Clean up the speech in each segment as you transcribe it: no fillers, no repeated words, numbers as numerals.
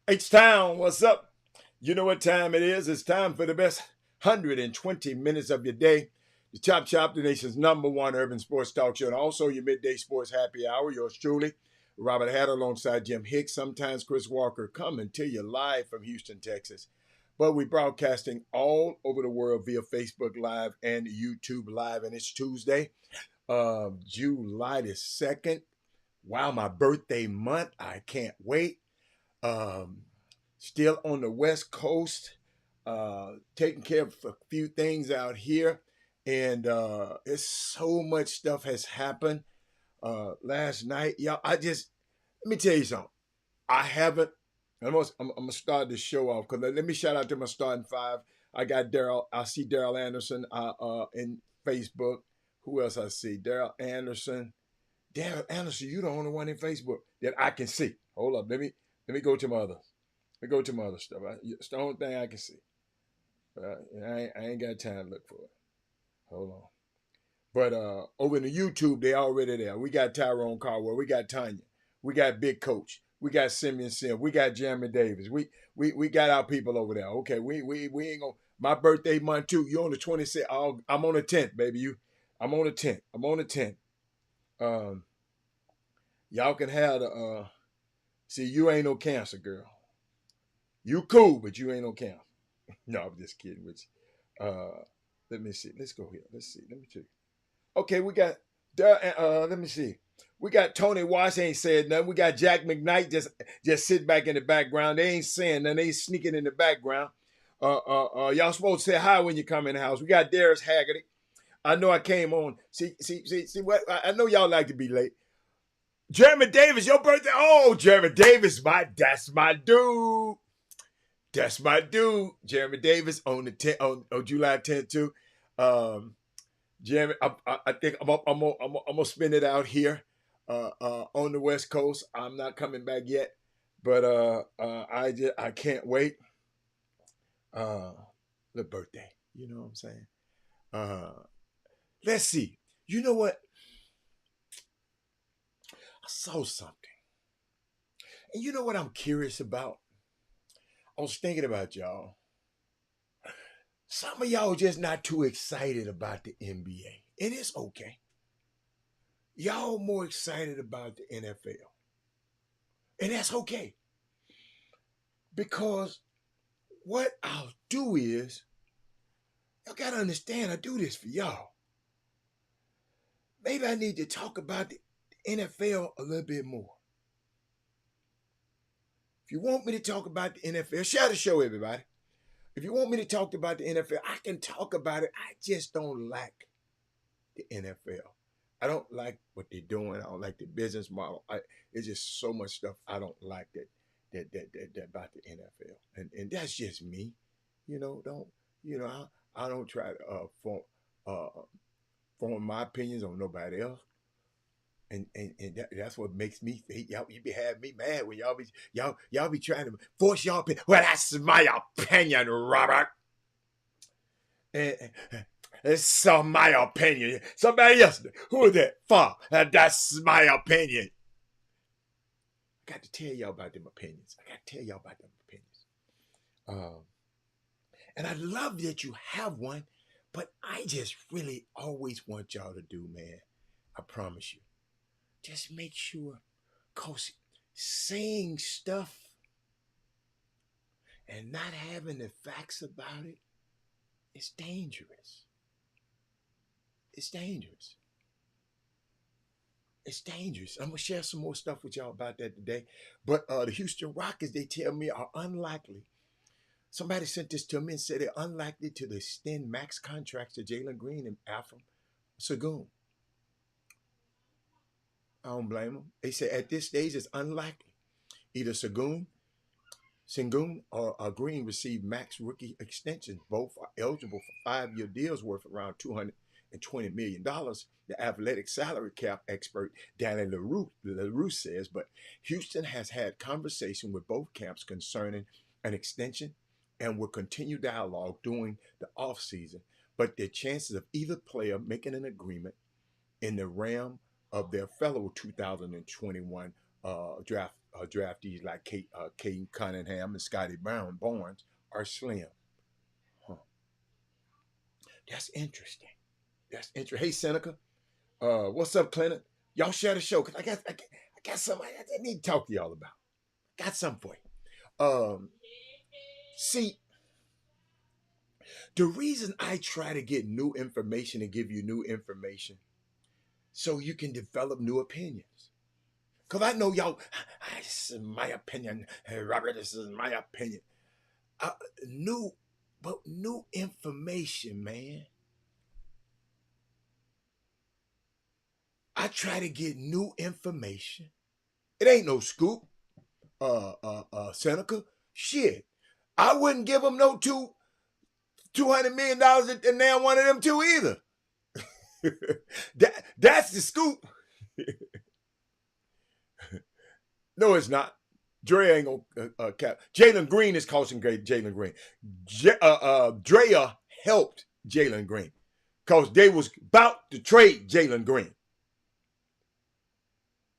H-Town, what's up? You know what time it is. It's time for the best 120 minutes of your day. The Chop Shop, the nation's #1 urban sports talk show, and also your midday sports happy hour. Yours truly, Robert Hatter, alongside Jim Hicks, sometimes Chris Walker, coming to you live from Houston, Texas. But we're broadcasting all over the world via Facebook Live and YouTube Live, and it's Tuesday, July the 2nd. Wow, my birthday month. I can't wait. Still on the West Coast, taking care of a few things out here, and it's so much stuff has happened. Last night, y'all, let me tell you something. I'm gonna start the show off because let me shout out to my starting five. I got Daryl. I see Daryl Anderson in Facebook. Who else I see? Daryl Anderson. Daryl Anderson, you the only one in Facebook that I can see. Hold up, let me go to my other. Let me go to my other stuff. It's the only thing I can see. I ain't got time to look for it. Hold on. But over in the YouTube, they already there. We got Tyrone Caldwell. We got Tanya. We got Big Coach. We got Simeon Sim. We got Jeremy Davis. We got our people over there. Okay, we ain't gonna. My birthday month too. You on the 26th? I'm on the 10th, baby. I'm on the 10th. I'm on the 10th. Y'all can have the. See, you ain't no cancer, girl. You cool, but you ain't no cancer. No, I'm just kidding with you. Let me see. Let's go here. Let's see. Let me check. Okay, we got let me see. We got Tony Wash ain't said nothing. We got Jack McKnight just sitting back in the background. They ain't saying nothing. They ain't sneaking in the background. Y'all supposed to say hi when you come in the house. We got Darius Haggerty. I know I came on. See what I know y'all like to be late. Jeremy Davis, your birthday. Oh, Jeremy Davis, that's my dude. That's my dude, Jeremy Davis, on the 10th, on July 10th too. Jeremy, I think I'm gonna spend it out here, on the West Coast. I'm not coming back yet, but I can't wait. The birthday, you know what I'm saying? Let's see. You know what? I saw something, and you know what I'm curious about? I was thinking about y'all. Some of y'all just not too excited about the NBA. And it's okay. Y'all more excited about the NFL. And that's okay. Because what I'll do is, y'all got to understand, I do this for y'all. Maybe I need to talk about the NFL a little bit more. If you want me to talk about the NFL, share the show, everybody. If you want me to talk about the NFL, I can talk about it. I just don't like the NFL. I don't like what they're doing. I don't like the business model. It's just so much stuff I don't like that about the NFL, and that's just me. I don't try to form my opinions on nobody else. And that's what makes me hate y'all. You be having me mad when y'all be trying to force y'all opinion. Well, that's my opinion, Robert. And, it's my opinion. Somebody else. Who is that? Fuck. That's my opinion. I got to tell y'all about them opinions. And I love that you have one, but I just really always want y'all to do, man. I promise you. Just make sure, cause saying stuff and not having the facts about it is dangerous. It's dangerous. It's dangerous. I'm gonna share some more stuff with y'all about that today. But the Houston Rockets, they tell me, are unlikely. Somebody sent this to me and said they're unlikely to extend max contracts to Jalen Green and Alfred Sagoon. I don't blame them. They say at this stage it's unlikely. Either Sengun or Green received max rookie extensions. Both are eligible for 5-year deals worth around $220 million. The athletic salary cap expert Danny LaRue says, but Houston has had conversation with both camps concerning an extension and will continue dialogue during the offseason. But the chances of either player making an agreement in the realm of their fellow 2021 draftees like Caden Cunningham and Scotty Barnes are slim. Huh. That's interesting. Hey, Seneca. What's up, Clinton? Y'all share the show because I got something I need to talk to y'all about. Got something for you. See, the reason I try to get new information and give you new information so you can develop new opinions. Because I know y'all, this is my opinion. Hey, Robert, this is my opinion. New information, man. I try to get new information. It ain't no scoop, Seneca. Shit. I wouldn't give them no $200 million and now one of them two either. That's the scoop. No, it's not. Dre ain't gonna cap. Jalen Green is costing Jalen Green. Drea helped Jalen Green because they was about to trade Jalen Green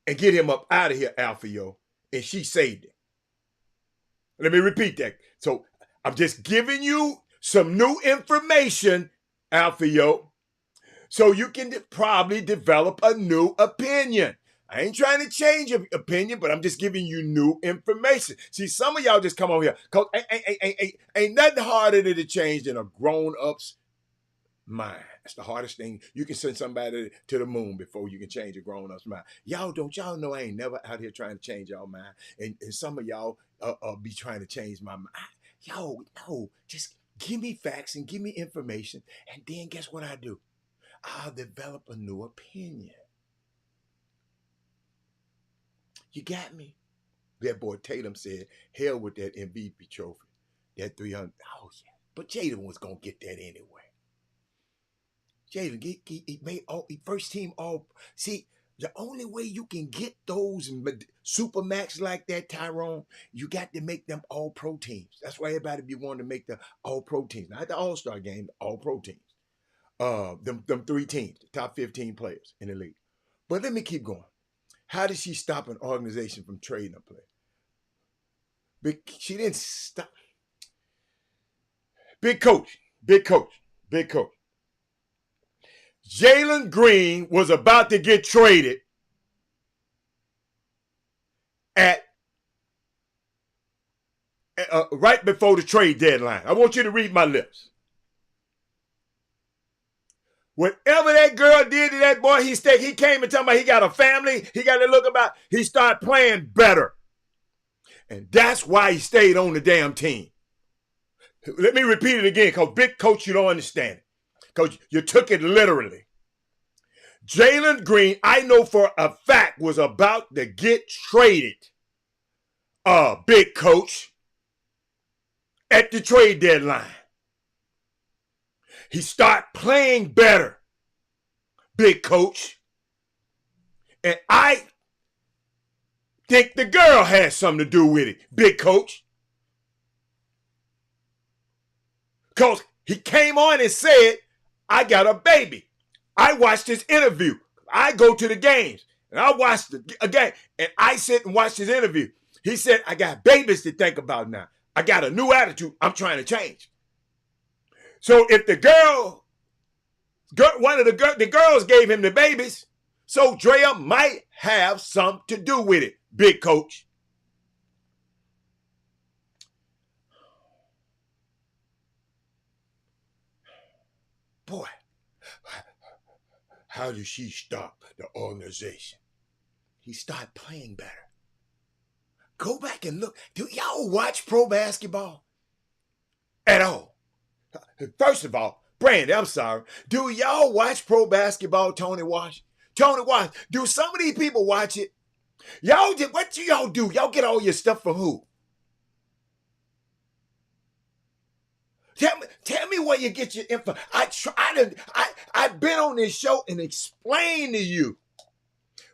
and get him up out of here, Alfio, and she saved him. Let me repeat that. So I'm just giving you some new information, Alfio, so you can probably develop a new opinion. I ain't trying to change your opinion, but I'm just giving you new information. See, some of y'all just come over here because ain't nothing harder to change than a grown-up's mind. That's the hardest thing. You can send somebody to the moon before you can change a grown-up's mind. Y'all know I ain't never out here trying to change y'all mind. And some of y'all be trying to change my mind. Yo, no, just give me facts and give me information. And then guess what I do? I'll develop a new opinion. You got me? That boy Tatum said, hell with that MVP trophy. That 300. Oh, yeah. But Jaden was going to get that anyway. Jaden, he made first team all. See, the only way you can get those super max like that, Tyrone, you got to make them all pro teams. That's why everybody be wanting to make the all pro teams. Not the all-star game, the all pro teams. Them 3 teams, the top 15 players in the league. But let me keep going. How did she stop an organization from trading a player? She didn't stop. Big coach. Jalen Green was about to get traded at right before the trade deadline. I want you to read my lips. Whatever that girl did to that boy, he came and told me he got a family, he got to look about, he started playing better. And that's why he stayed on the damn team. Let me repeat it again, because big coach, you don't understand it. Because you took it literally. Jalen Green, I know for a fact, was about to get traded. Big coach. At the trade deadline. He started playing better. Big coach. And I think the girl has something to do with it, big coach. Because he came on and said, I got a baby. I watched his interview. I go to the games and I watched a game and I sit and watch his interview. He said, I got babies to think about now. I got a new attitude. I'm trying to change. So if the the girls gave him the babies, so Drea might have something to do with it, big coach. Boy, how did she stop the organization? He started playing better. Go back and look. Do y'all watch pro basketball at all? First of all, Brandon, I'm sorry. Do y'all watch pro basketball, Tony Wash? Tony Wash, do some of these people watch it? What do y'all do? Y'all get all your stuff from who? Tell me where you get your info. I've been on this show and explained to you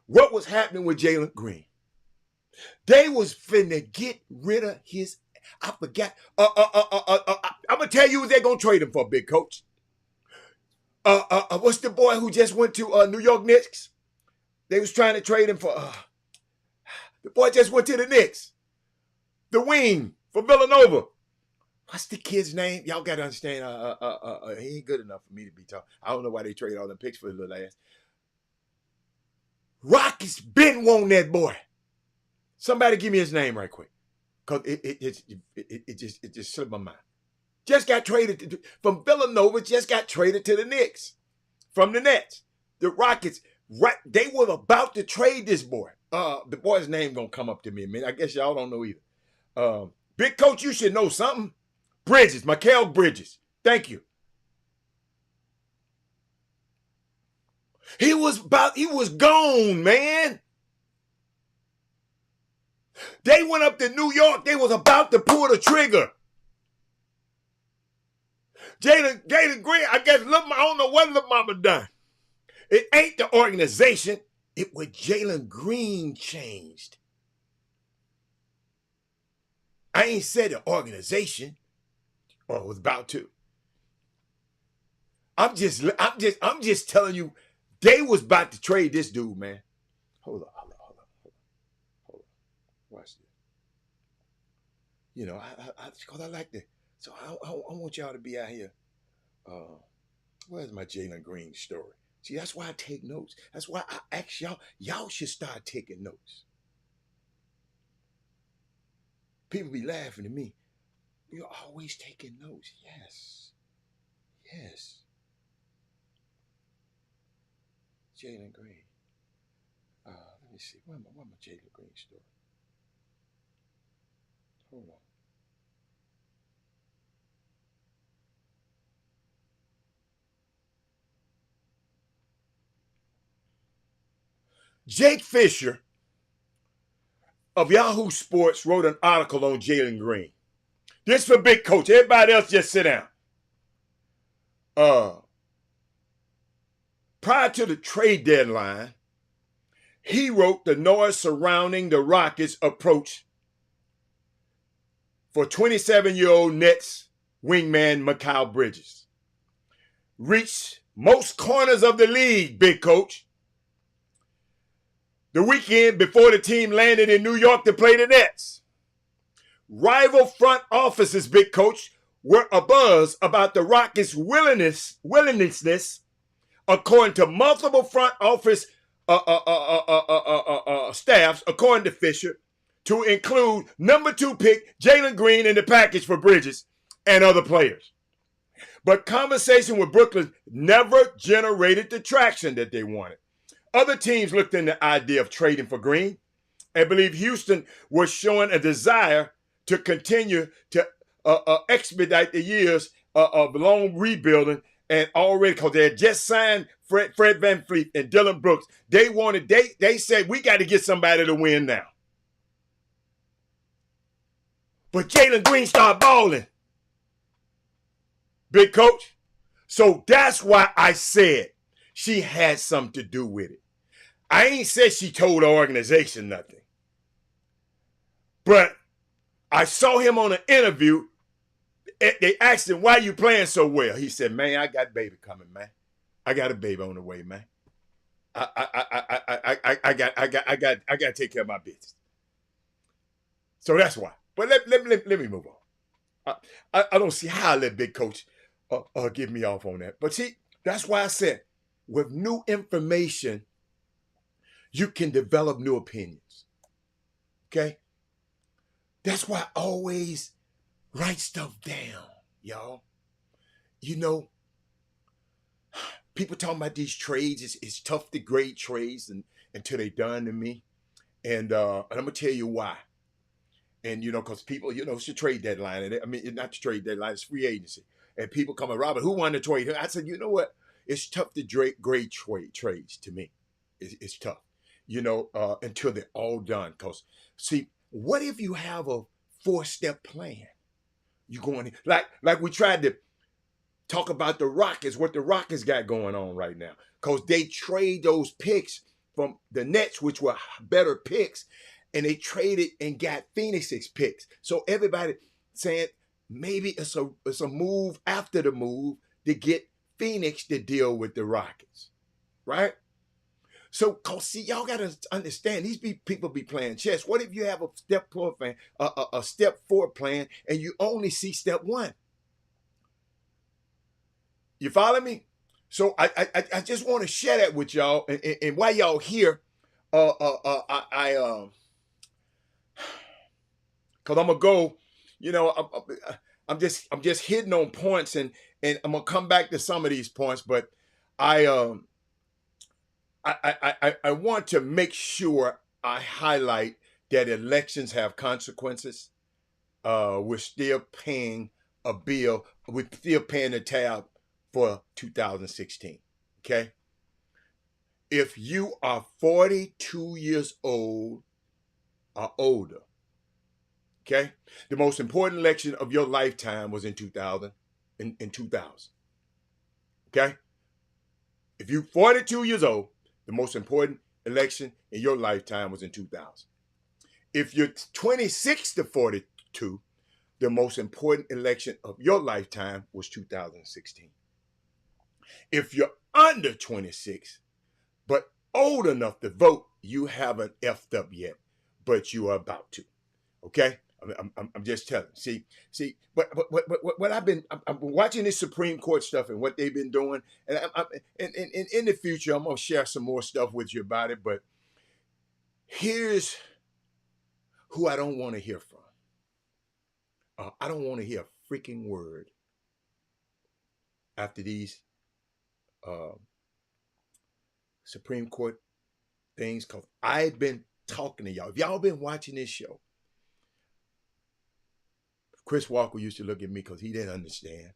what was happening with Jalen Green. They was finna get rid of his. I forgot. I'm gonna tell you what they're gonna trade him for, big coach. What's the boy who just went to New York Knicks? They was trying to trade him for. The boy just went to the Knicks. The wing for Villanova. What's the kid's name? Y'all gotta understand. He ain't good enough for me to be talking. I don't know why they trade all them picks for his little ass. Rockets been wanting that boy. Somebody give me his name right quick, cause it just slipped my mind. Just got traded from Villanova. Just got traded to the Knicks from the Nets. The Rockets, right? They were about to trade this boy. The boy's name gonna come up to me in a minute. I guess y'all don't know either. Big coach, you should know something. Bridges, Mikal Bridges. Thank you. He was gone, man. They went up to New York. They was about to pull the trigger. Jalen Green, I guess, I don't know what Lil Mama done. It ain't the organization. It was Jalen Green changed. I ain't said the organization, or was about to. I'm just telling you, they was about to trade this dude, man. Hold on. Watch this. You know, I like that. So I want y'all to be out here. Where's my Jalen Green story? See, that's why I take notes. That's why I ask y'all. Y'all should start taking notes. People be laughing at me. You're always taking notes. Yes. Jalen Green. Let me see. Where's my Jalen Green story? Hold on. Jake Fisher of Yahoo Sports wrote an article on Jalen Green. This for big coach. Everybody else just sit down. Prior to the trade deadline, he wrote the noise surrounding the Rockets' approach for 27-year-old Nets wingman Mikal Bridges. Reached most corners of the league, big coach. The weekend before the team landed in New York to play the Nets. Rival front offices, big coach, were abuzz about the Rockets' willingness, according to multiple front office staffs, according to Fisher, to include number 2 pick Jalen Green in the package for Bridges and other players. But conversation with Brooklyn never generated the traction that they wanted. Other teams looked into the idea of trading for Green and believe Houston was showing a desire to continue to expedite the years of long rebuilding, and already, because they had just signed Fred VanVleet and Dylan Brooks. They said, we got to get somebody to win now. But Jalen Green started balling, big coach. So that's why I said she had something to do with it. I ain't said she told the organization nothing. But I saw him on an interview. They asked him, why you playing so well? He said, man, I got baby coming, man. I got a baby on the way, man. I got to take care of my business. So that's why. But let me move on. I don't see how I let big coach get me off on that. But see, that's why I said, with new information, you can develop new opinions. Okay? That's why I always write stuff down, y'all. You know, people talking about these trades. It's tough to grade trades until they done to me. And I'm going to tell you why. And, because people, it's the trade deadline. And I mean, not the trade deadline, it's free agency. And people come, Robert, who won the trade? I said, you know what? It's tough to grade trades to me. It's tough, until they're all done. Because, see, what if you have a 4-step plan? You going like we tried to talk about the Rockets, what the Rockets got going on right now. Because they trade those picks from the Nets, which were better picks, and they traded and got Phoenix's picks. So everybody saying maybe it's a move after the move to get Phoenix to deal with the Rockets, right? So, cause see, y'all gotta understand these people be playing chess. What if you have a step 4 plan, a step 4 plan, and you only see step 1? You follow me? So I just want to share that with y'all, and while y'all here, cause I'm gonna go, I'm just hitting on points, and I'm gonna come back to some of these points, but I want to make sure I highlight that elections have consequences. We're still paying a bill. We're still paying the tab for 2016. Okay. If you are 42 years old or older, okay, the most important election of your lifetime was in 2000. In 2000. Okay. If you're 42 years old, the most important election in your lifetime was in 2000. If you're 26 to 42, the most important election of your lifetime was 2016. If you're under 26, but old enough to vote, you haven't effed up yet, but you are about to. Okay? I'm just telling. See. But what I'm watching this Supreme Court stuff and what they've been doing, and in the future, I'm gonna share some more stuff with you about it. But here's who I don't want to hear from. I don't want to hear a freaking word after these Supreme Court things, because I've been talking to y'all. If y'all been watching this show, Chris Walker used to look at me because he didn't understand.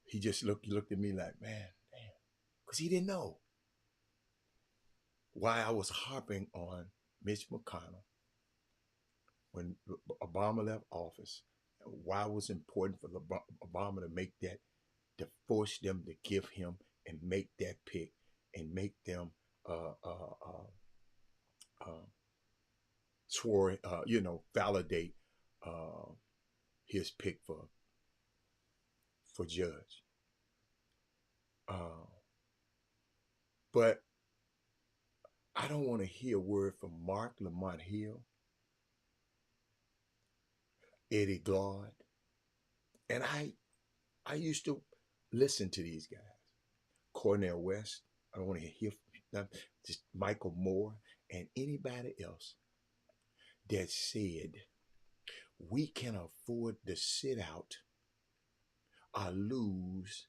He just looked at me like, man, damn, because he didn't know why I was harping on Mitch McConnell when Obama left office, and why it was important for Obama to make that, to force them to give him and make that pick and make them validate his pick for judge. But I don't want to hear a word from Mark Lamont Hill, Eddie Glaude, and I used to listen to these guys. Cornel West, I don't want to hear from them. Just Michael Moore and anybody else that said we can afford to sit out or lose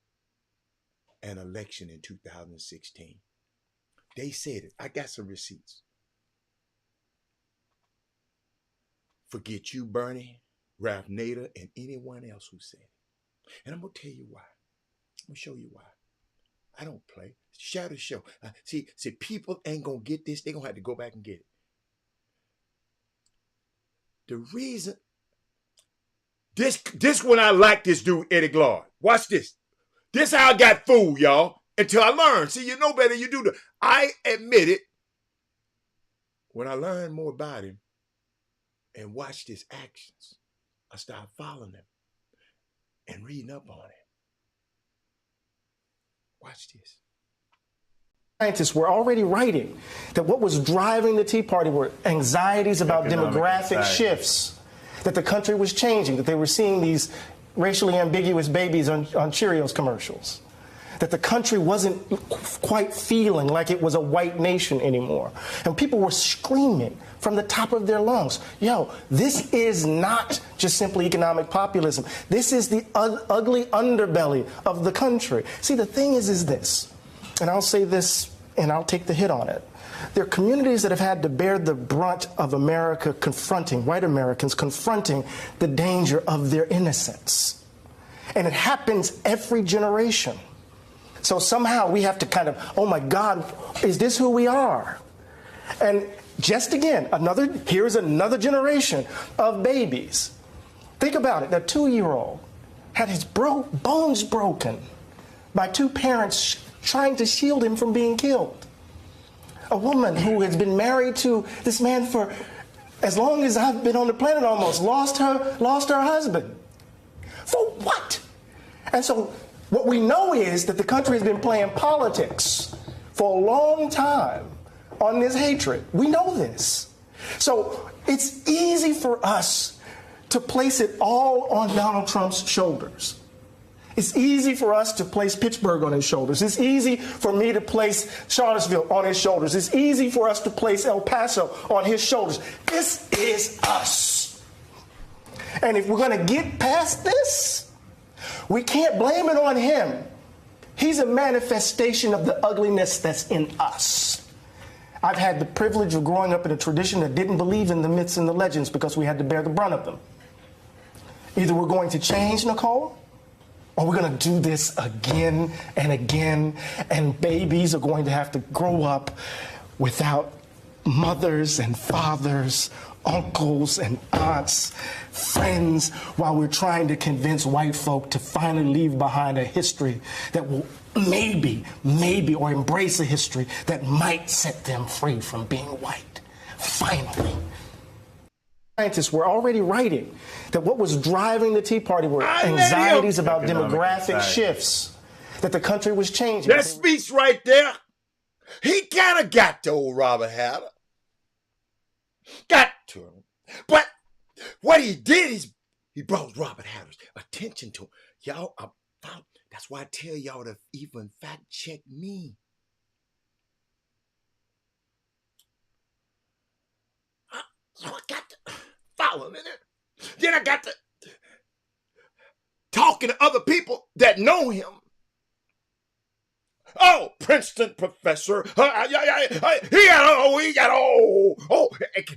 an election in 2016. They said it. I got some receipts. Forget you, Bernie, Ralph Nader, and anyone else who said it. And I'm going to tell you why. I'm going to show you why. I don't play. Share the show. See, people ain't going to get this. They're going to have to go back and get it. The reason, this when I like this dude, Eddie Glaude. Watch this. This how I got fooled, y'all. until I learned. See, you know better, you do. I admit it. When I learned more about him and watched his actions, I started following him and reading up on him. Watch this. Scientists were already writing that what was driving the Tea Party were anxieties about demographic shifts, that the country was changing, that they were seeing these racially ambiguous babies on Cheerios commercials, that the country wasn't quite feeling like it was a white nation anymore. And people were screaming from the top of their lungs, yo, this is not just simply economic populism. This is the ugly underbelly of the country. See, the thing is this, and I'll say this and I'll take the hit on it. There are communities that have had to bear the brunt of America confronting, white Americans confronting the danger of their innocence. And it happens every generation. So somehow we have to kind of, oh my God, is this who we are? And just again, here's another generation of babies. Think about it, that 2-year-old had his bones broken by two parents trying to shield him from being killed. A woman who has been married to this man for as long as I've been on the planet almost, lost her husband. For what? And so what we know is that the country has been playing politics for a long time on this hatred. We know this. So it's easy for us to place it all on Donald Trump's shoulders. It's easy for us to place Pittsburgh on his shoulders. It's easy for me to place Charlottesville on his shoulders. It's easy for us to place El Paso on his shoulders. This is us. And if we're going to get past this, we can't blame it on him. He's a manifestation of the ugliness that's in us. I've had the privilege of growing up in a tradition that didn't believe in the myths and the legends because we had to bear the brunt of them. Either we're going to change, Nicole, or we're going to do this again and again, and babies are going to have to grow up without mothers and fathers, uncles and aunts, friends, while we're trying to convince white folk to finally leave behind a history that will maybe, or embrace a history that might set them free from being white. Finally. Scientists were already writing that what was driving the Tea Party were anxieties about demographic shifts, that the country was changing. That speech right there, he kind of got to old Robert Hatter. Got to him. But what he did is he brought Robert Hatter's attention to him. Y'all, that's why I tell y'all to even fact check me. So I got to follow him in there. Then I got to talking to other people that know him. Oh, Princeton professor. He can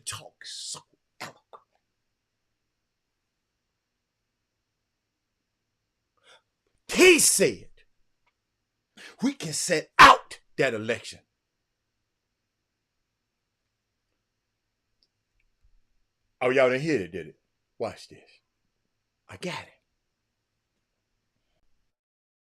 talk so eloquent. He said we can set out that election. Oh, y'all didn't hear it, did it? Watch this. I got it.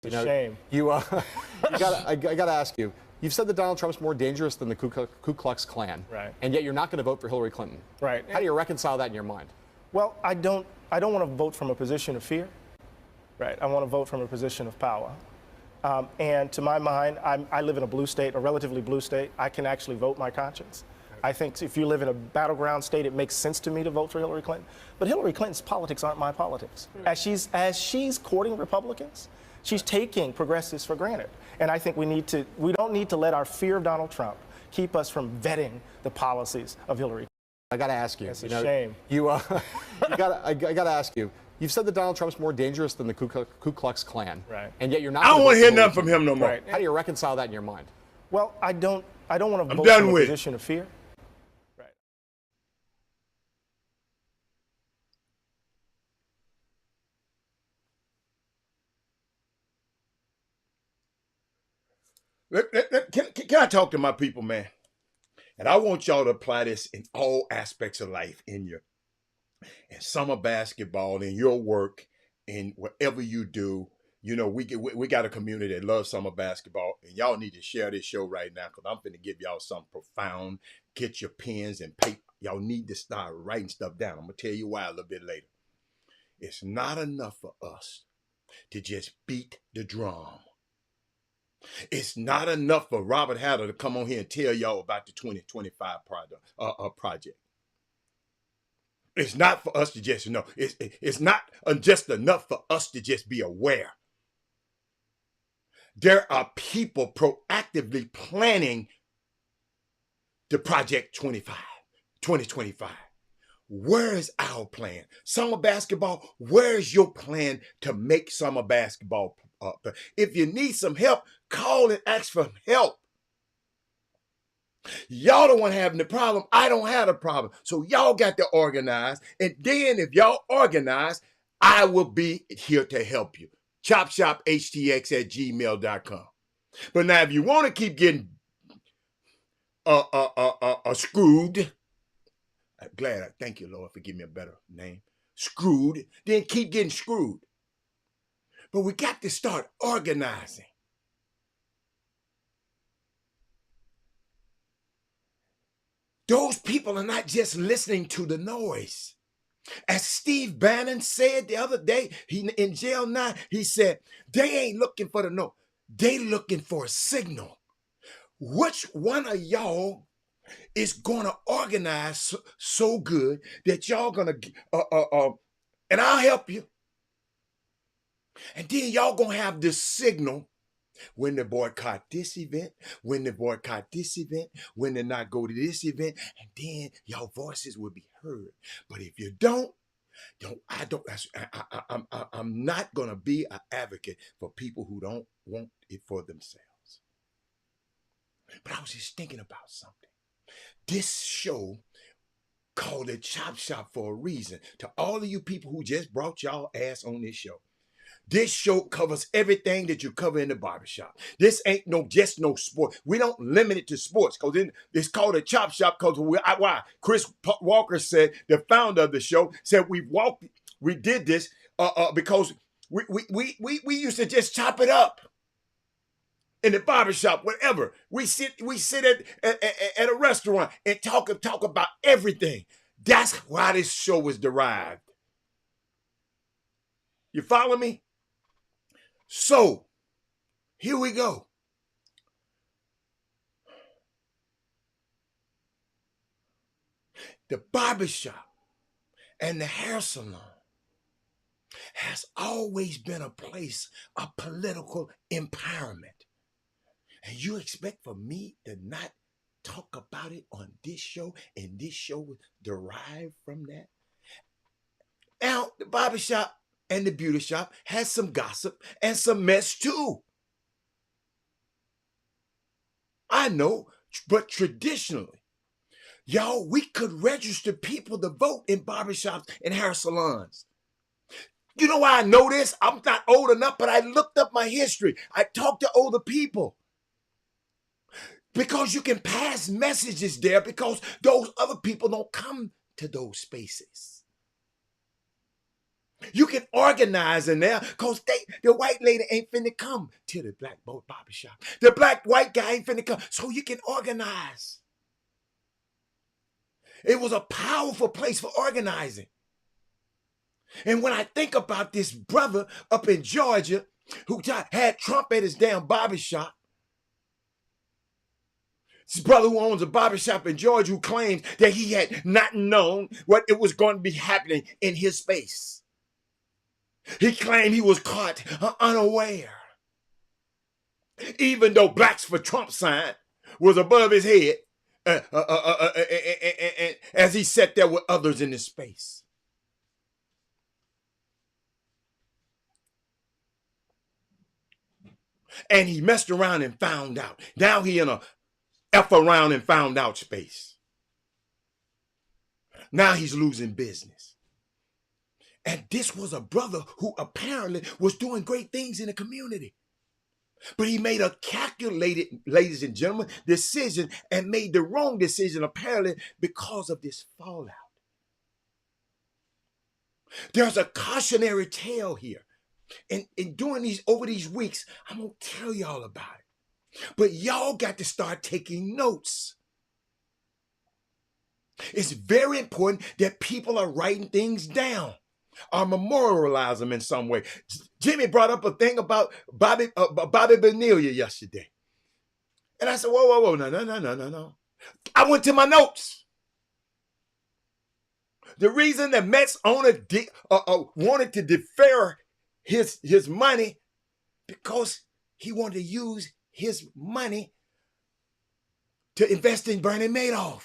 It's a shame. I got to ask you. You've said that Donald Trump's more dangerous than the Ku Klux Klan, right? And yet you're not going to vote for Hillary Clinton, right? How do you reconcile that in your mind? Well, I don't want to vote from a position of fear, right? I want to vote from a position of power. And to my mind, I live in a blue state, a relatively blue state. I can actually vote my conscience. I think if you live in a battleground state, it makes sense to me to vote for Hillary Clinton. But Hillary Clinton's politics aren't my politics. As she's courting Republicans, she's taking progressives for granted. And I think we don't need to let our fear of Donald Trump keep us from vetting the policies of Hillary. I got to ask you. It's a shame. I got to ask you. You've said that Donald Trump's more dangerous than the Ku Klux Klan, right? And yet you're not. I don't want to hear nothing from him no more. Right. How do you reconcile that in your mind? Well, I don't want to vote from a position of fear. Can I talk to my people, man? And I want y'all to apply this in all aspects of life, in summer basketball, in your work, in whatever you do. You know, we got a community that loves summer basketball, and y'all need to share this show right now because I'm finna give y'all something profound. Get your pens and paper. Y'all need to start writing stuff down. I'm gonna tell you why a little bit later. It's not enough for us to just beat the drum. It's not enough for Robert Hatter to come on here and tell y'all about the 2025 project. It's not for us to just know. It's not just enough for us to just be aware. There are people proactively planning the Project 2025. Where is our plan? Summer basketball, where is your plan to make summer basketball? If you need some help, call and ask for help. Y'all the one having the problem. I don't have the problem. So y'all got to organize. And then if y'all organize, I will be here to help you. Chop Shop Htx at gmail.com. But now if you want to keep getting screwed, I'm glad. I thank you, Lord, for giving me a better name. Screwed, then keep getting screwed. But we got to start organizing. Those people are not just listening to the noise. As Steve Bannon said the other day, he in jail now, he said, they ain't looking for the noise. They looking for a signal. Which one of y'all is going to organize so good that y'all going to, and I'll help you. And then y'all going to have this signal when they boycott this event, when they boycott this event, when they not go to this event, and then y'all voices will be heard. But if you I'm not going to be an advocate for people who don't want it for themselves. But I was just thinking about something. This show called it Chop Shop for a reason. To all of you people who just brought y'all ass on this show. This show covers everything that you cover in the barbershop. This ain't just no sport. We don't limit it to sports because it's called a Chop Shop because why? Chris Walker said, the founder of the show, said we did this because we used to just chop it up in the barbershop, whatever. We sit at a restaurant and talk about everything. That's why this show was derived. You follow me? So, here we go. The barbershop and the hair salon has always been a place of political empowerment. And you expect for me to not talk about it on this show, and this show was derived from that? Now, the barbershop and the beauty shop has some gossip and some mess too. I know, but traditionally, y'all, we could register people to vote in barbershops and hair salons. You know why I know this? I'm not old enough, but I looked up my history. I talked to older people. Because you can pass messages there because those other people don't come to those spaces. You can organize in there because the white lady ain't finna come to the black barbershop. The white guy ain't finna come. So you can organize. It was a powerful place for organizing. And when I think about this brother up in Georgia who had Trump at his damn barbershop, this brother who owns a barbershop in Georgia who claims that he had not known what it was going to be happening in his space. He claimed he was caught unaware. Even though Blacks for Trump sign was above his head as he sat there with others in his space. And he messed around and found out. Now he in a F around and found out space. Now he's losing business. And this was a brother who apparently was doing great things in the community. But he made a calculated, ladies and gentlemen, decision and made the wrong decision apparently because of this fallout. There's a cautionary tale here. And during over these weeks, I'm going to tell y'all about it. But y'all got to start taking notes. It's very important that people are writing things down or memorialize them in some way. Jimmy brought up a thing about Bobby Bonilla yesterday. And I said, whoa, no. I went to my notes. The reason the Mets owner wanted to defer his money because he wanted to use his money to invest in Bernie Madoff.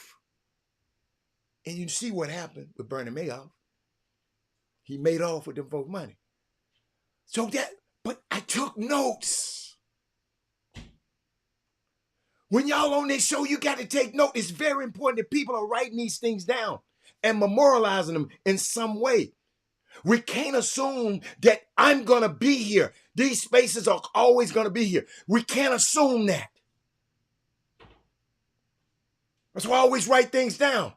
And you see what happened with Bernie Madoff. He made off with them folks' money. But I took notes. When y'all on this show, you got to take note. It's very important that people are writing these things down and memorializing them in some way. We can't assume that I'm going to be here. These spaces are always going to be here. We can't assume that. That's why I always write things down,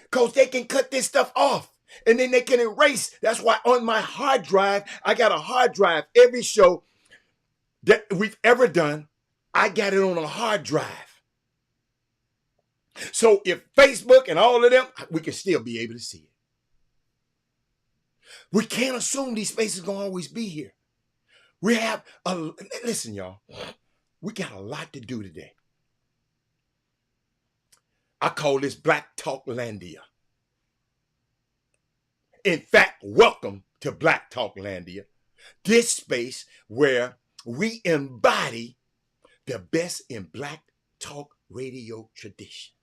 because they can cut this stuff off and then they can erase. That's why on my hard drive, I got a hard drive. Every show that we've ever done, I got it on a hard drive. So if Facebook and all of them, we can still be able to see it. We can't assume these spaces are going to always be here. Listen, y'all, we got a lot to do today. I call this Black Talk Landia. In fact, welcome to Black Talk Landia, this space where we embody the best in Black Talk radio tradition.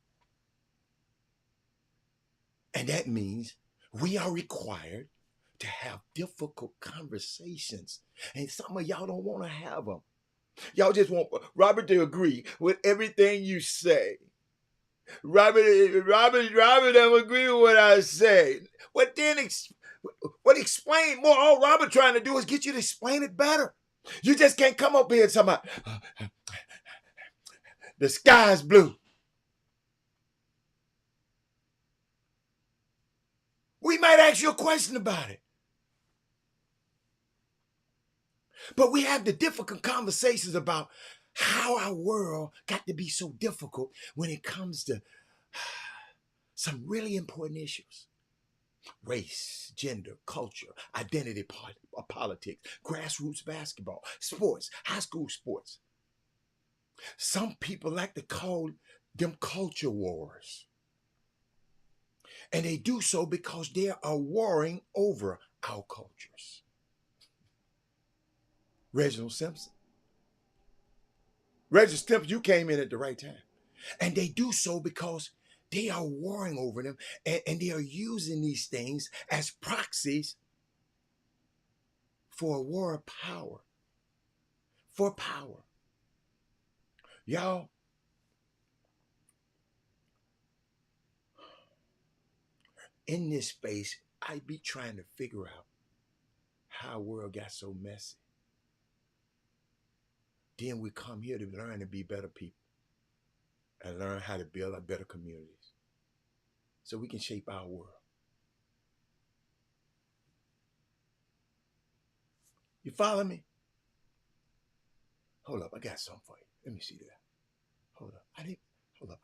And that means we are required to have difficult conversations. And some of y'all don't want to have them. Y'all just want Robert to agree with everything you say. Robert don't agree with what I say. What explain more? All Robert trying to do is get you to explain it better. You just can't come up here and talk about the sky's blue. We might ask you a question about it. But we have the difficult conversations about how our world got to be so difficult when it comes to some really important issues. Race, gender, culture, identity politics, grassroots basketball, sports, high school sports. Some people like to call them culture wars. And they do so because they are warring over our cultures. Reginald Simpson, you came in at the right time. And they do so because they are warring over them, and they are using these things as proxies for a war of power. For power. Y'all, in this space, I be trying to figure out how the world got so messy. Then we come here to learn to be better people and learn how to build our better communities so we can shape our world. You follow me? Hold up, I got something for you. Let me see that. Hold up. I know. Hold up.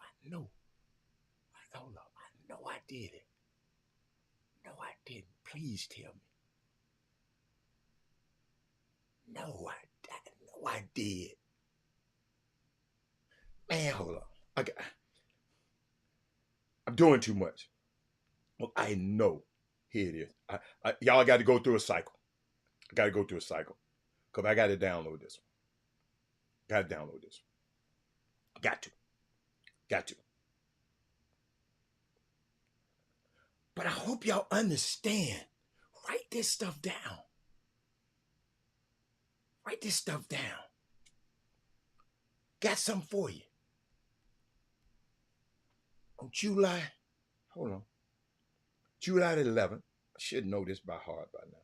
I know I did it. No, I didn't. Please tell me. No, I did. Man, hold up. I'm doing too much. Well, I know. Here it is. Y'all got to go through a cycle. I got to go through a cycle. Because I got to download this one. Got to download this one. Got to. But I hope y'all understand. Write this stuff down. Write this stuff down. Got something for you. On July the 11th, I should know this by heart by now.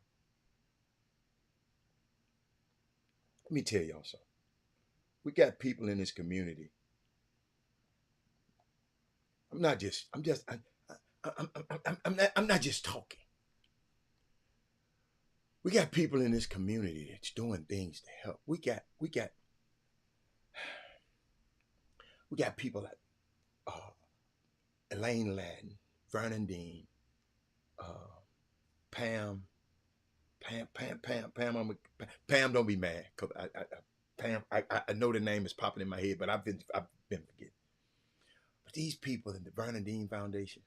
Let me tell y'all something. We got people in this community. I'm not just talking. We got people in this community that's doing things to help. We got people like Elaine Ladden, Vernon Dean, uh, Pam, Pam. Pam, don't be mad, cause Pam. I know the name is popping in my head, but I've been forgetting. But these people in the Vernon Dean Foundation,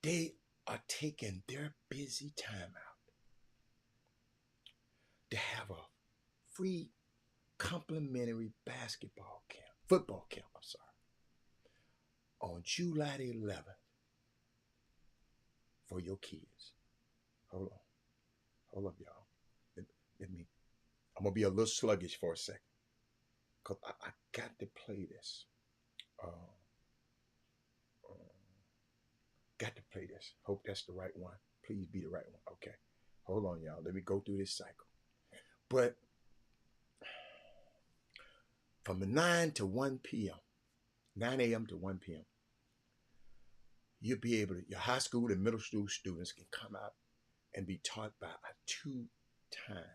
they are taking their busy time out to have a free complimentary football camp, I'm sorry, on July the 11th for your kids. Hold up, y'all. I'm gonna be a little sluggish for a second, cause I got to play this. Got to play this. Hope that's the right one. Please be the right one. Okay. Hold on, y'all. Let me go through this cycle. But from 9 to 1 p.m., 9 a.m. to 1 p.m., you'll be able to, your high school and middle school students can come out and be taught by a two-time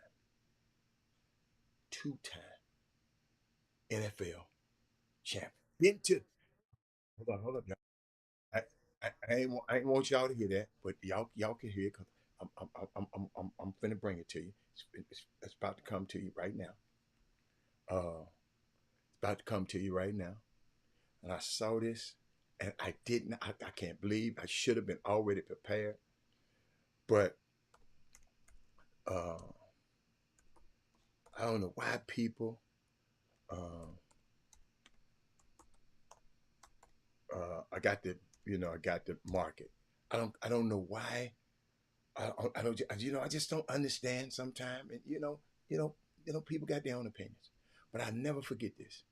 NFL champion. Been to, hold up, y'all. I ain't want y'all to hear that, but y'all can hear it because I'm finna bring it to you. It's about to come to you right now. It's about to come to you right now. And I saw this, and I didn't. I can't believe I should have been already prepared, but I don't know why people. I got the market. I don't know why. I don't. I just don't understand sometimes. And people got their own opinions, but I never forget this.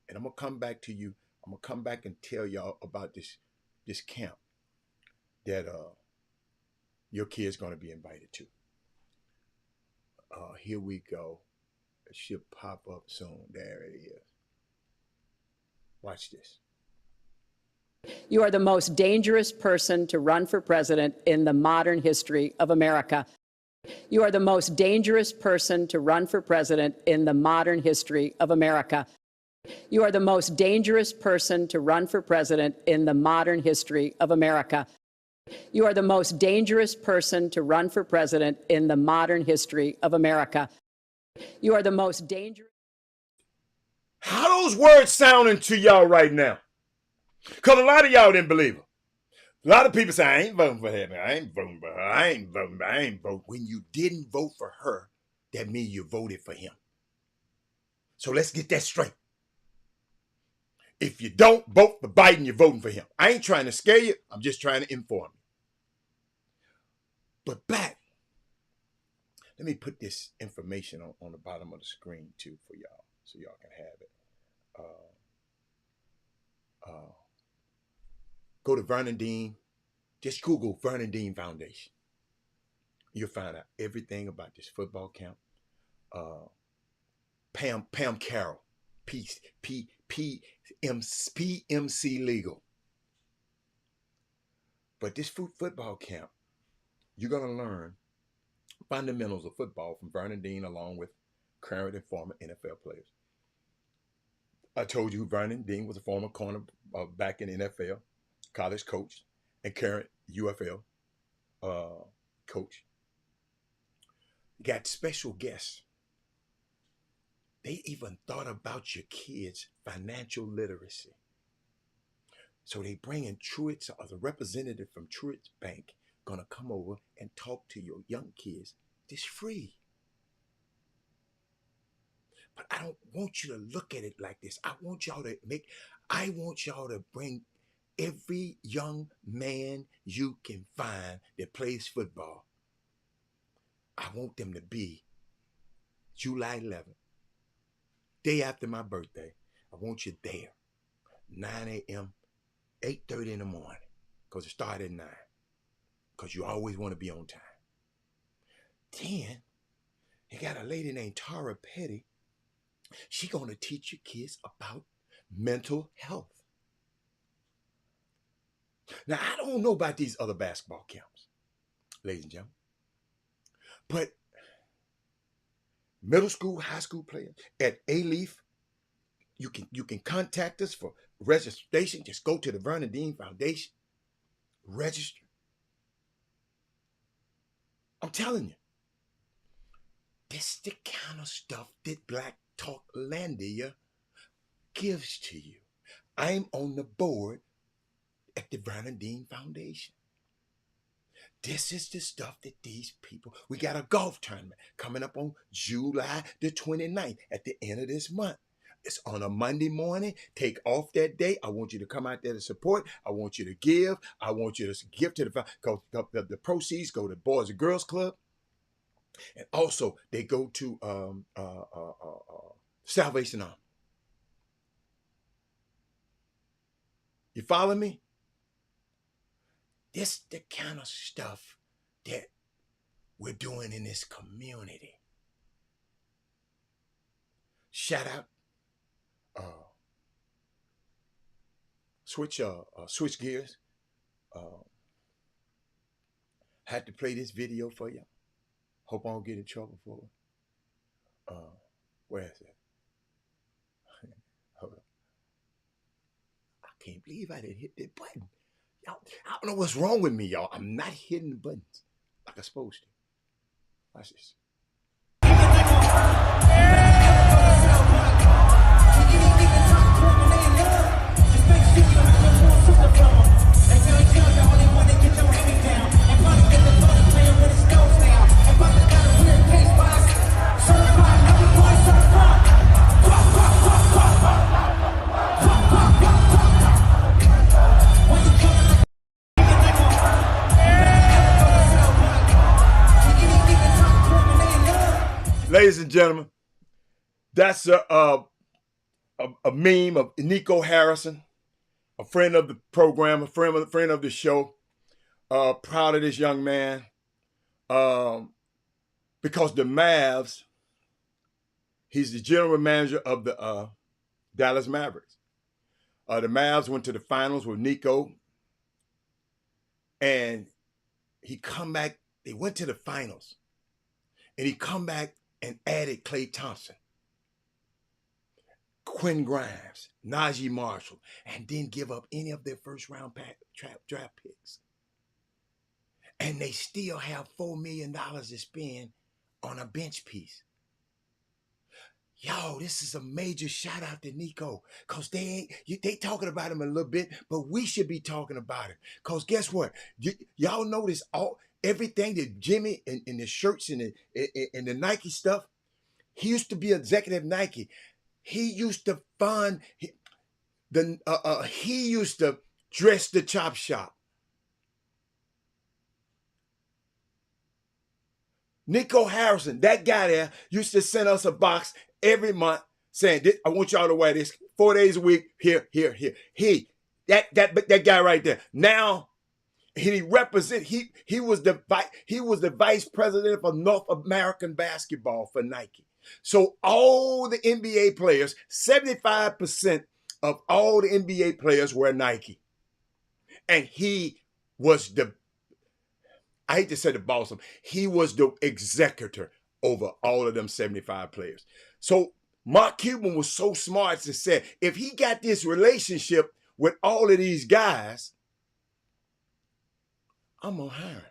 And I'm gonna come back to you. I'm gonna come back and tell y'all about this camp that your kid's gonna be invited to. Here we go. It should pop up soon. There it is. Watch this. You are the most dangerous person to run for president in the modern history of America. You are the most dangerous person to run for president in the modern history of America. You are the most dangerous person to run for president in the modern history of America. You are the most dangerous person to run for president in the modern history of America. You are the most dangerous. How those words sounding to y'all right now? Because a lot of y'all didn't believe her. A lot of people say, I ain't voting for her. I ain't voting for her. I ain't voting. When you didn't vote for her, that means you voted for him. So let's get that straight. If you don't vote for Biden, you're voting for him. I ain't trying to scare you. I'm just trying to inform you. But back, let me put this information on the bottom of the screen too for y'all, so y'all can have it. Go to Vernon Dean. Just Google Vernon Dean Foundation. You'll find out everything about this football camp. Pam Carroll, PMC Legal. But this football camp, you're going to learn fundamentals of football from Vernon Dean along with current and former NFL players. I told you Vernon Dean was a former cornerback in the NFL, college coach, and current UFL coach. You got special guests. They even thought about your kids' financial literacy. So they bring in Truitt's, or the representative from Truitt's Bank, gonna come over and talk to your young kids. It's free. But I don't want you to look at it like this. I want y'all to bring every young man you can find that plays football. I want them to be July 11th, day after my birthday. I want you there, 9 a.m., 8:30 in the morning, because it started at 9, because you always want to be on time. Then, you got a lady named Tara Petty. She's going to teach your kids about mental health. Now, I don't know about these other basketball camps. ladies and gentlemen. But middle school, high school players at A-Leaf, you can contact us for registration. Just go to the Vernon Dean Foundation, register. I'm telling you, this is the kind of stuff that Black Talklandia gives to you. I'm on the board at the Vernon Dean Foundation. This is the stuff that these people, we got a golf tournament coming up on July the 29th at the end of this month. It's on a Monday morning. Take off that day. I want you to come out there to support. I want you to give. I want you to give to the proceeds go to Boys and Girls Club. And also they go to Salvation Army. You follow me? This the kind of stuff that we're doing in this community. Shout out. Switch gears. Had to play this video for you. Hope I don't get in trouble for it. Where is it? Hold on. I can't believe I didn't hit that button. Y'all, I don't know what's wrong with me, y'all. I'm not hitting the buttons like I'm supposed to. Watch this. Ladies and gentlemen, that's a meme of Nico Harrison, a friend of the program, a friend of the show. Proud of this young man because the Mavs, he's the general manager of the Dallas Mavericks. The Mavs went to the finals with Nico, and he come back. They went to the finals, and he come back and added Klay Thompson, Quinn Grimes, Najee Marshall, and didn't give up any of their first-round draft picks. And they still have $4 million to spend on a bench piece. Yo, this is a major shout out to Nico, because they talking about him a little bit, but we should be talking about it. Because guess what? Y'all notice everything that Jimmy and the shirts and the Nike stuff, he used to be executive Nike. He used to fund he used to dress the Chop Shop. Nico Harrison, that guy there, used to send us a box every month saying, I want y'all to wear this 4 days a week. Here. That guy right there. Now he was the vice president for North American basketball for Nike. So all the NBA players, 75% of all the NBA players were Nike. And he was I hate to say the boss, he was the executor over all of them 75 players. So Mark Cuban was so smart to say, if he got this relationship with all of these guys, I'm gonna hire him.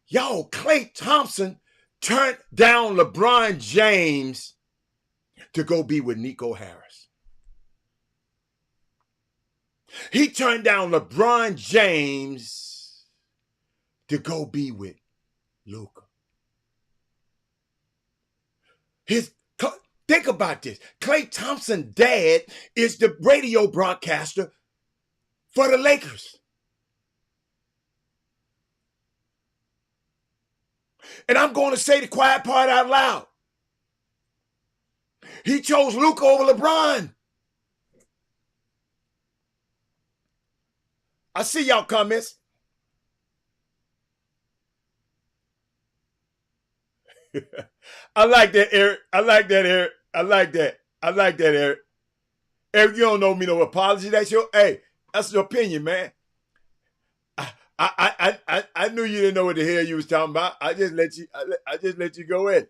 Yo, Klay Thompson turned down LeBron James to go be with Nico Harris. He turned down LeBron James to go be with Luka. Think about this. Klay Thompson's dad is the radio broadcaster for the Lakers. And I'm going to say the quiet part out loud. He chose Luka over LeBron. I see y'all comments. I like that, Eric. I like that, Eric. I like that, Eric. Eric, you don't know me no apology. That's your opinion, man. I knew you didn't know what the hell you was talking about. I just let you go in.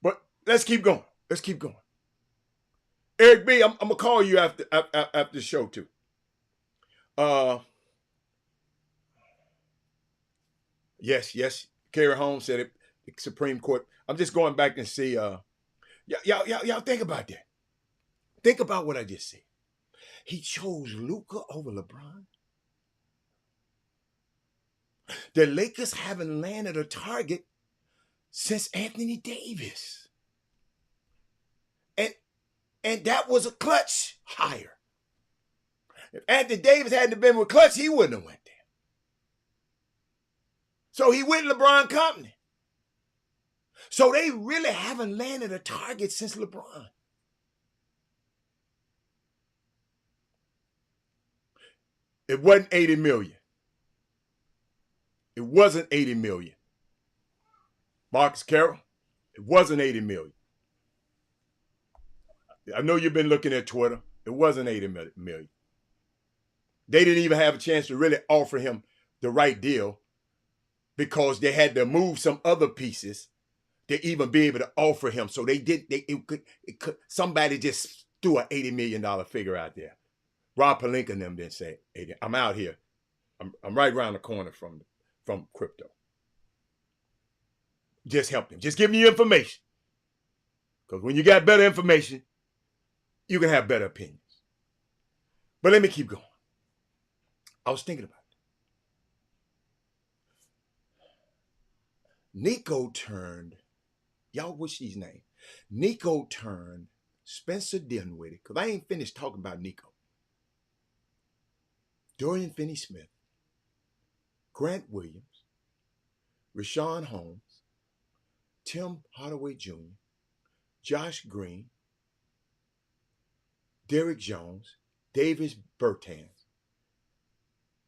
But let's keep going. Let's keep going. Eric B, I'm gonna call you after the show too. Yes. Carrie Holmes said it. The Supreme Court. I'm just going back and see. Y'all think about that. Think about what I just said. He chose Luka over LeBron. The Lakers haven't landed a target since Anthony Davis. And that was a clutch hire. If Anthony Davis hadn't been with Clutch, he wouldn't have went there. So he went LeBron company. So they really haven't landed a target since LeBron. It wasn't 80 million. It wasn't 80 million. Marcus Carroll, it wasn't 80 million. I know you've been looking at Twitter. It wasn't 80 million. They didn't even have a chance to really offer him the right deal because they had to move some other pieces to even be able to offer him. So somebody just threw an $80 million figure out there. Rob Pelinka and them didn't say, hey, I'm out here. I'm right around the corner from crypto. Just help them. Just give me your information. Because when you got better information, you can have better opinions. But let me keep going. I was thinking about it. Nico turned, y'all wish these names. Nico turned Spencer Dinwiddie, because I ain't finished talking about Nico. Dorian Finney-Smith, Grant Williams, Rashawn Holmes, Tim Hardaway Jr., Josh Green, Derrick Jones, Davis Bertans.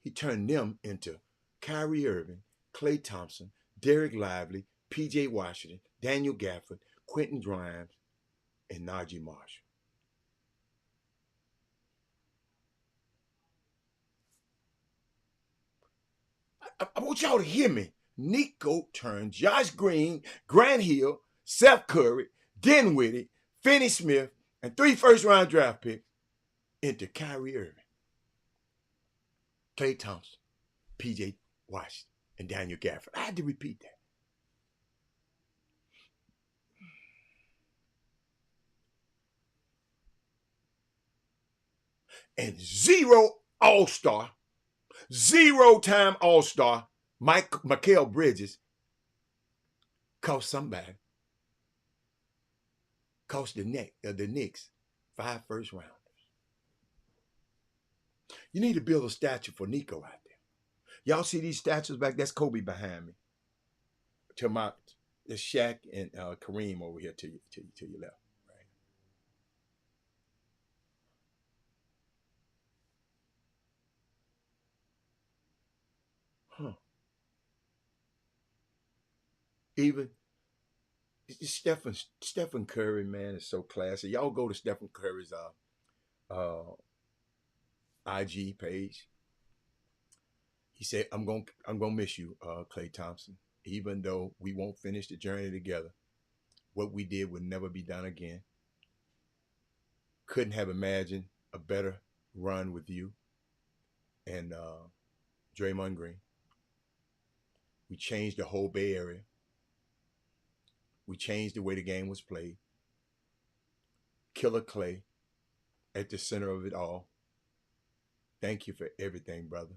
He turned them into Kyrie Irving, Klay Thompson, Derek Lively, P.J. Washington, Daniel Gafford, Quentin Grimes, and Najee Marshall. I want y'all to hear me. Nico turned Josh Green, Grant Hill, Seth Curry, Dinwiddie, Finney-Smith, and 3 first-round draft picks into Kyrie Irving, Klay Thompson, P.J. Washington, and Daniel Gafford. I had to repeat that. And 0 All-Star, 0-time All-Star, Mikal Bridges cost somebody, cost the Knicks 5 first rounders. You need to build a statue for Nico out there. Y'all see these statues back? That's Kobe behind me. There's Shaq and Kareem over here to your left. Right? Huh. Even Stephen Curry, man, is so classy. Y'all go to Stephen Curry's IG page. He said, I'm gonna miss you, Klay Thompson. Even though we won't finish the journey together, what we did would never be done again. Couldn't have imagined a better run with you and Draymond Green. We changed the whole Bay Area. We changed the way the game was played. Killer Klay at the center of it all. Thank you for everything, brother.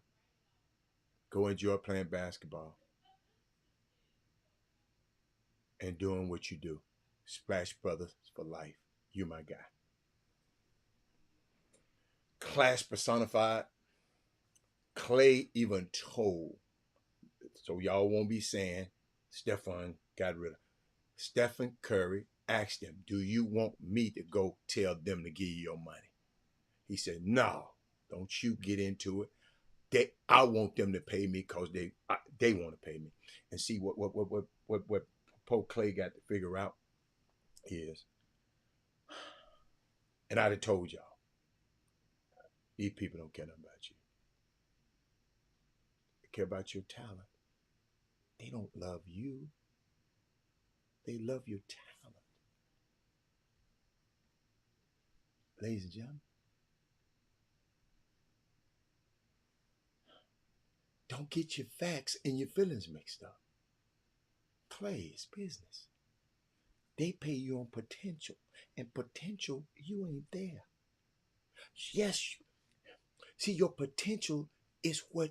Go enjoy playing basketball and doing what you do. Splash Brothers for life. You my guy. Class personified. Klay even told, so y'all won't be saying Stephen got rid of. Stephen Curry asked him, do you want me to go tell them to give you your money? He said, no, don't you get into it. I want them to pay me because they want to pay me. And see what Poe Klay got to figure out is, and I'd have told y'all, these people don't care nothing about you. care about your talent. They don't love you. They love your talent. Ladies and gentlemen, don't get your facts and your feelings mixed up. Play is business. They pay you on potential, and potential, you ain't there. Yes, see, your potential is what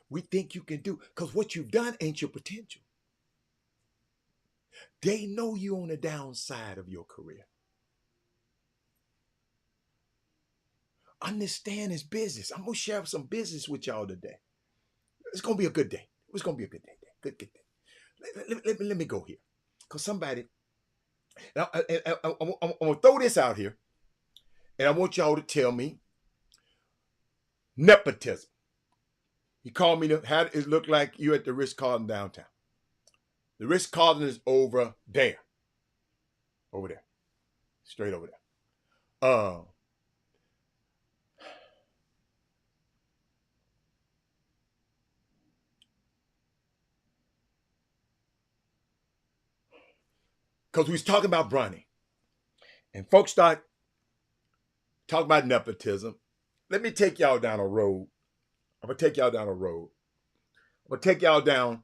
we think you can do, because what you've done ain't your potential. They know you on the downside of your career. Understand it's business. I'm going to share some business with y'all today. It's going to be a good day. It's going to be a good day. Good day. Let me go here. Because somebody, I'm going to throw this out here, and I want y'all to tell me nepotism. You call me, how it look like you at the Ritz-Carlton downtown. The Ritz-Carlton is over there. Over there. Straight over there. Because we was talking about Bronny. And folks start talking about nepotism. Let me take y'all down a road. I'm going to take y'all down a road. I'm going to take y'all down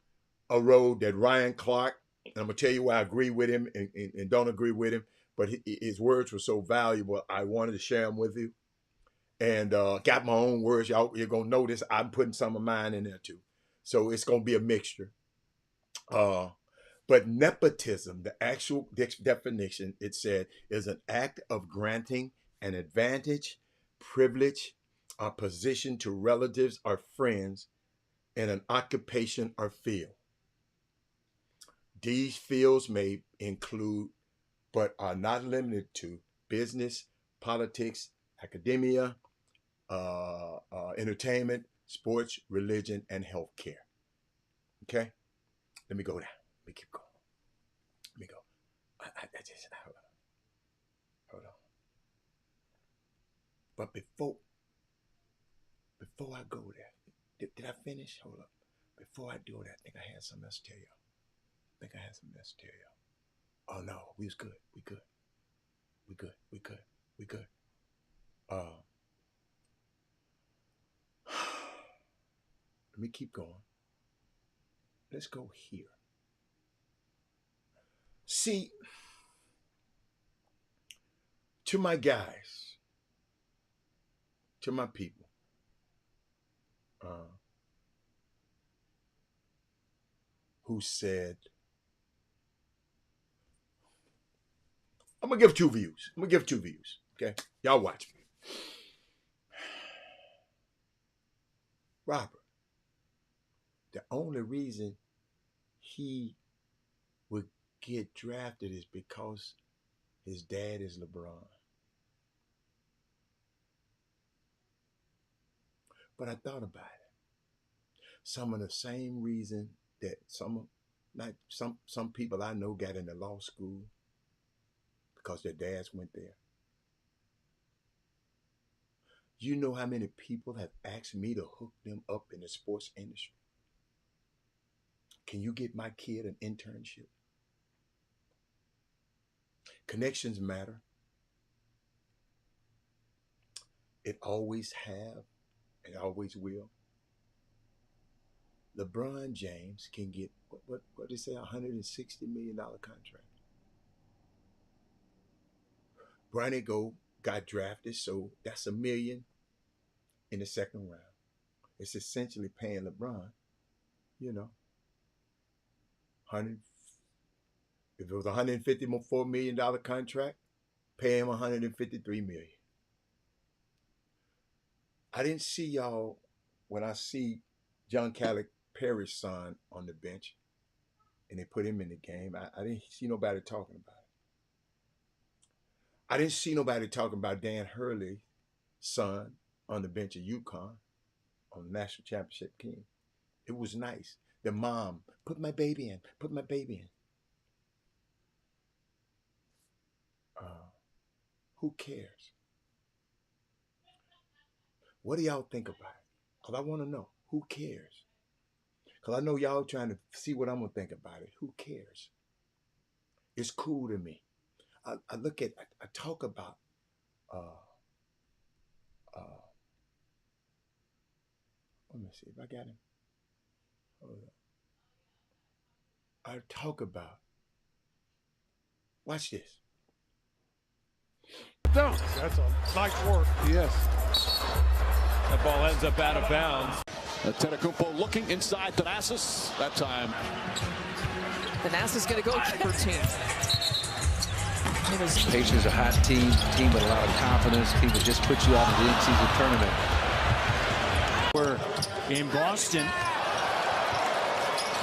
a road that Ryan Clark, and I'm going to tell you why I agree with him and don't agree with him, but his words were so valuable, I wanted to share them with you. And got my own words. You're going to notice I'm putting some of mine in there too. So it's going to be a mixture. But nepotism, the actual definition, it said, is an act of granting an advantage, privilege, or position to relatives or friends in an occupation or field. These fields may include, but are not limited to, business, politics, academia, entertainment, sports, religion, and healthcare. Okay? Let me go down. Let me keep going. Let me go. Hold on. But before I go there, did I finish? Hold up. Before I do that, I think I had something else to tell y'all. Oh no, we was good. We good. Let me keep going. Let's go here. See, to my guys, to my people, who said, I'm going to give two views. Okay? Y'all watch me. Robert, the only reason he would get drafted is because his dad is LeBron. But I thought about it. Some of the same reason that some people I know got into law school because their dads went there. You know how many people have asked me to hook them up in the sports industry? Can you get my kid an internship? Connections matter. It always have, and always will. LeBron James can get, what did they say, $160 million contract. Bronny got drafted, so that's $1 million in the second round. It's essentially paying LeBron, you know, if it was $154 million contract, pay him $153 million. I didn't see y'all when I see John Calipari's son on the bench and they put him in the game. I didn't see nobody talking about it. I didn't see nobody talking about Dan Hurley's son on the bench at UConn on the national championship team. It was nice. The mom, put my baby in. Who cares? What do y'all think about it? Because I want to know who cares. Because I know y'all trying to see what I'm going to think about it. Who cares? It's cool to me. I talk about let me see if I got him. Hold on. I talk about, watch this. That's a nice work. Yes. That ball ends up out of bounds. Antetokounmpo looking inside Thanasis. That time. Thanasis going to go for team. Pacers a hot team with a lot of confidence. Team that just put you out of the in-season tournament. We're in Boston.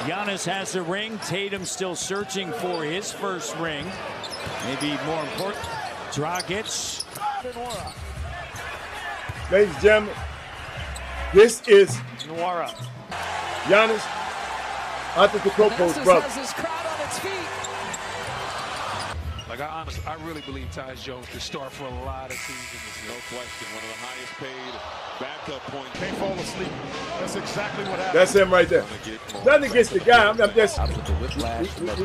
Giannis has the ring. Tatum still searching for his first ring. Maybe more important. Dragic. Ladies and gentlemen, this is Nwora. Giannis Antetokounmpo's brother. Has his crowd on its feet. Like I really believe Tyus Jones could start for a lot of teams in this league. No question, one of the highest paid backup point. Can't fall asleep. That's exactly what happened. That's him right there. Nothing against the guy. I'm just Out with the whiplash. Full of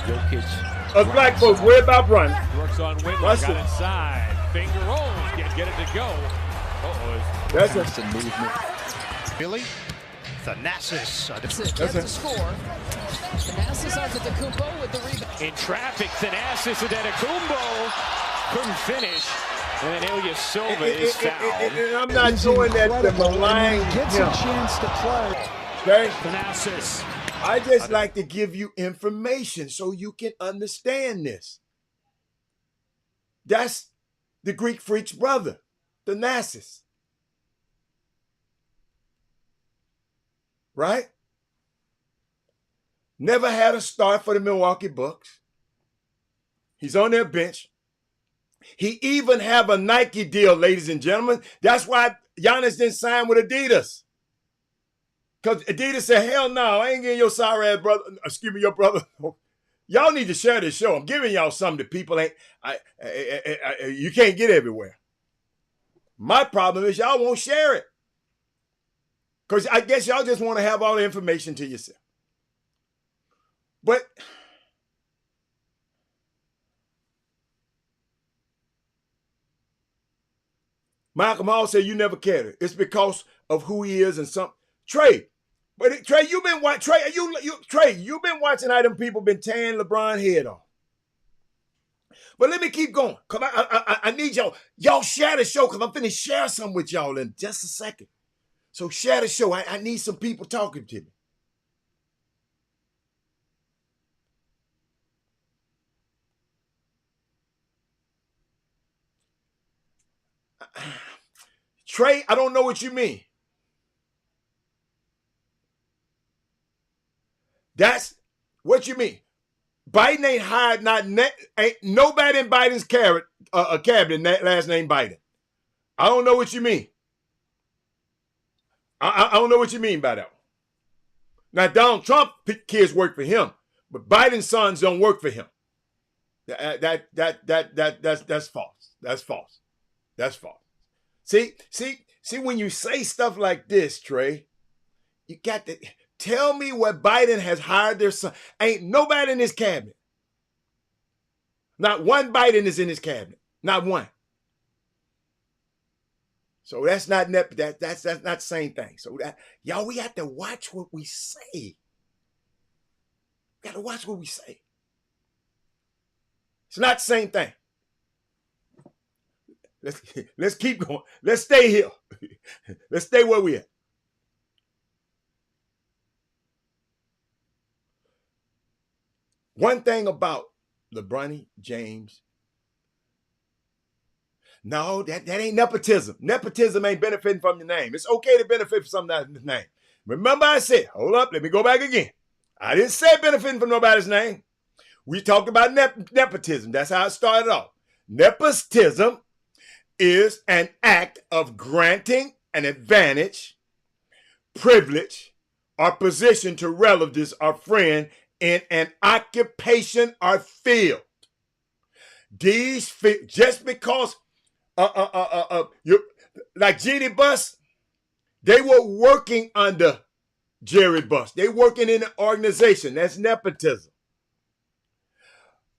Jokic. us black folks worry about running. Brooks on Whitlock. Watch Got it. inside. Finger rolls. Get it to go. Uh-oh. That's it. Constant movement. Billy Thanasis. That's it. Gets the score. Thanasis on to Antetokounmpo with the rebound. In traffic, Thanasis and Antetokounmpo couldn't finish. And then Ilyasova is fouled. And I'm not doing that to malign Gets him. a chance to play. Okay? Thanasis. I just like to give you information so you can understand this. That's the Greek Freak's brother, Thanasis. Right? Never had a start for the Milwaukee Bucks. He's on their bench. He even have a Nike deal, ladies and gentlemen. That's why Giannis didn't sign with Adidas. Because Adidas said, hell no, I ain't getting your sorry ass brother. Excuse me, your brother. Y'all need to share this show. I'm giving y'all something that people ain't, you can't get everywhere. My problem is y'all won't share it. Because I guess y'all just want to have all the information to yourself. But Malcolm Hall said you never cared it. It's because of who he is and something. Trey, but Trey, you've been watching. Trey, you've been watching how them people been tearing LeBron head off. But let me keep going, cause I need y'all share the show, cause I'm finna share something with y'all in just a second. So share the show. I need some people talking to me. Trey, I don't know what you mean. That's what you mean. Biden ain't hired ain't nobody in Biden's cabinet last name Biden. I don't know what you mean. I don't know what you mean by that one. Now Donald Trump kids work for him, but Biden's sons don't work for him. That's false. That's false. That's false. See, when you say stuff like this, Trey, you got to tell me what Biden has hired their son. Ain't nobody in his cabinet. Not one Biden is in his cabinet. Not one. So that's not that's not the same thing. So y'all, we have to watch what we say. We got to watch what we say. It's not the same thing. Let's keep going. Let's stay here. Let's stay where we at. One thing about LeBron James, no, that ain't nepotism. Nepotism ain't benefiting from your name. It's okay to benefit from somebody's name. Remember I said, hold up, let me go back again. I didn't say benefiting from nobody's name. We talked about nepotism. That's how it started off. Nepotism is an act of granting an advantage, privilege, or position to relatives or friend in an occupation or field. These just because you like Jeannie Buss, They were working under Jerry Buss. They working in an organization. That's nepotism.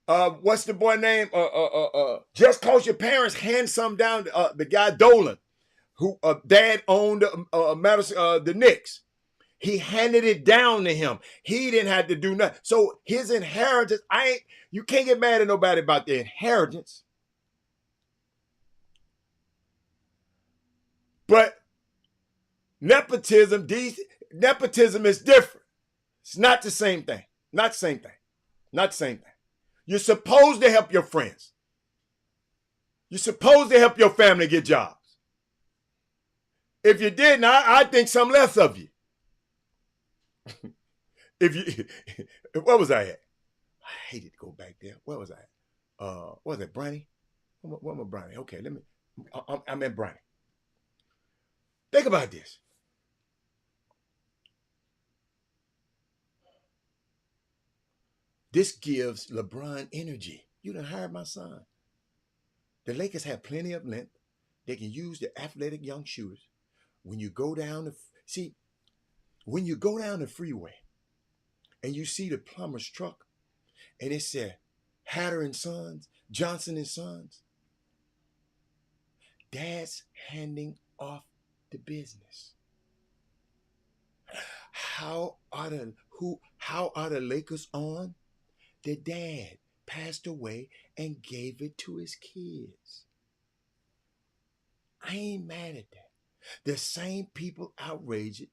What's the boy name? Just cause your parents hand some down. The guy Dolan, who dad owned the Knicks. He handed it down to him. He didn't have to do nothing. So his inheritance, you can't get mad at nobody about their inheritance. But nepotism is different. It's not the same thing. Not the same thing. Not the same thing. You're supposed to help your friends. You're supposed to help your family get jobs. If you didn't, I think some less of you. Where was I at? I hated to go back there. Where was I at? What was it, Brownie? Where am I, Brownie? Okay, I'm at Brownie. Think about this. This gives LeBron energy. You done hired my son. The Lakers have plenty of length. They can use the athletic young shooters. When you go down the freeway and you see the plumber's truck and it said Hatter and Sons, Johnson and Sons, Dad's handing off the business. How are the Lakers on? The dad passed away and gave it to his kids. I ain't mad at that. The same people outraged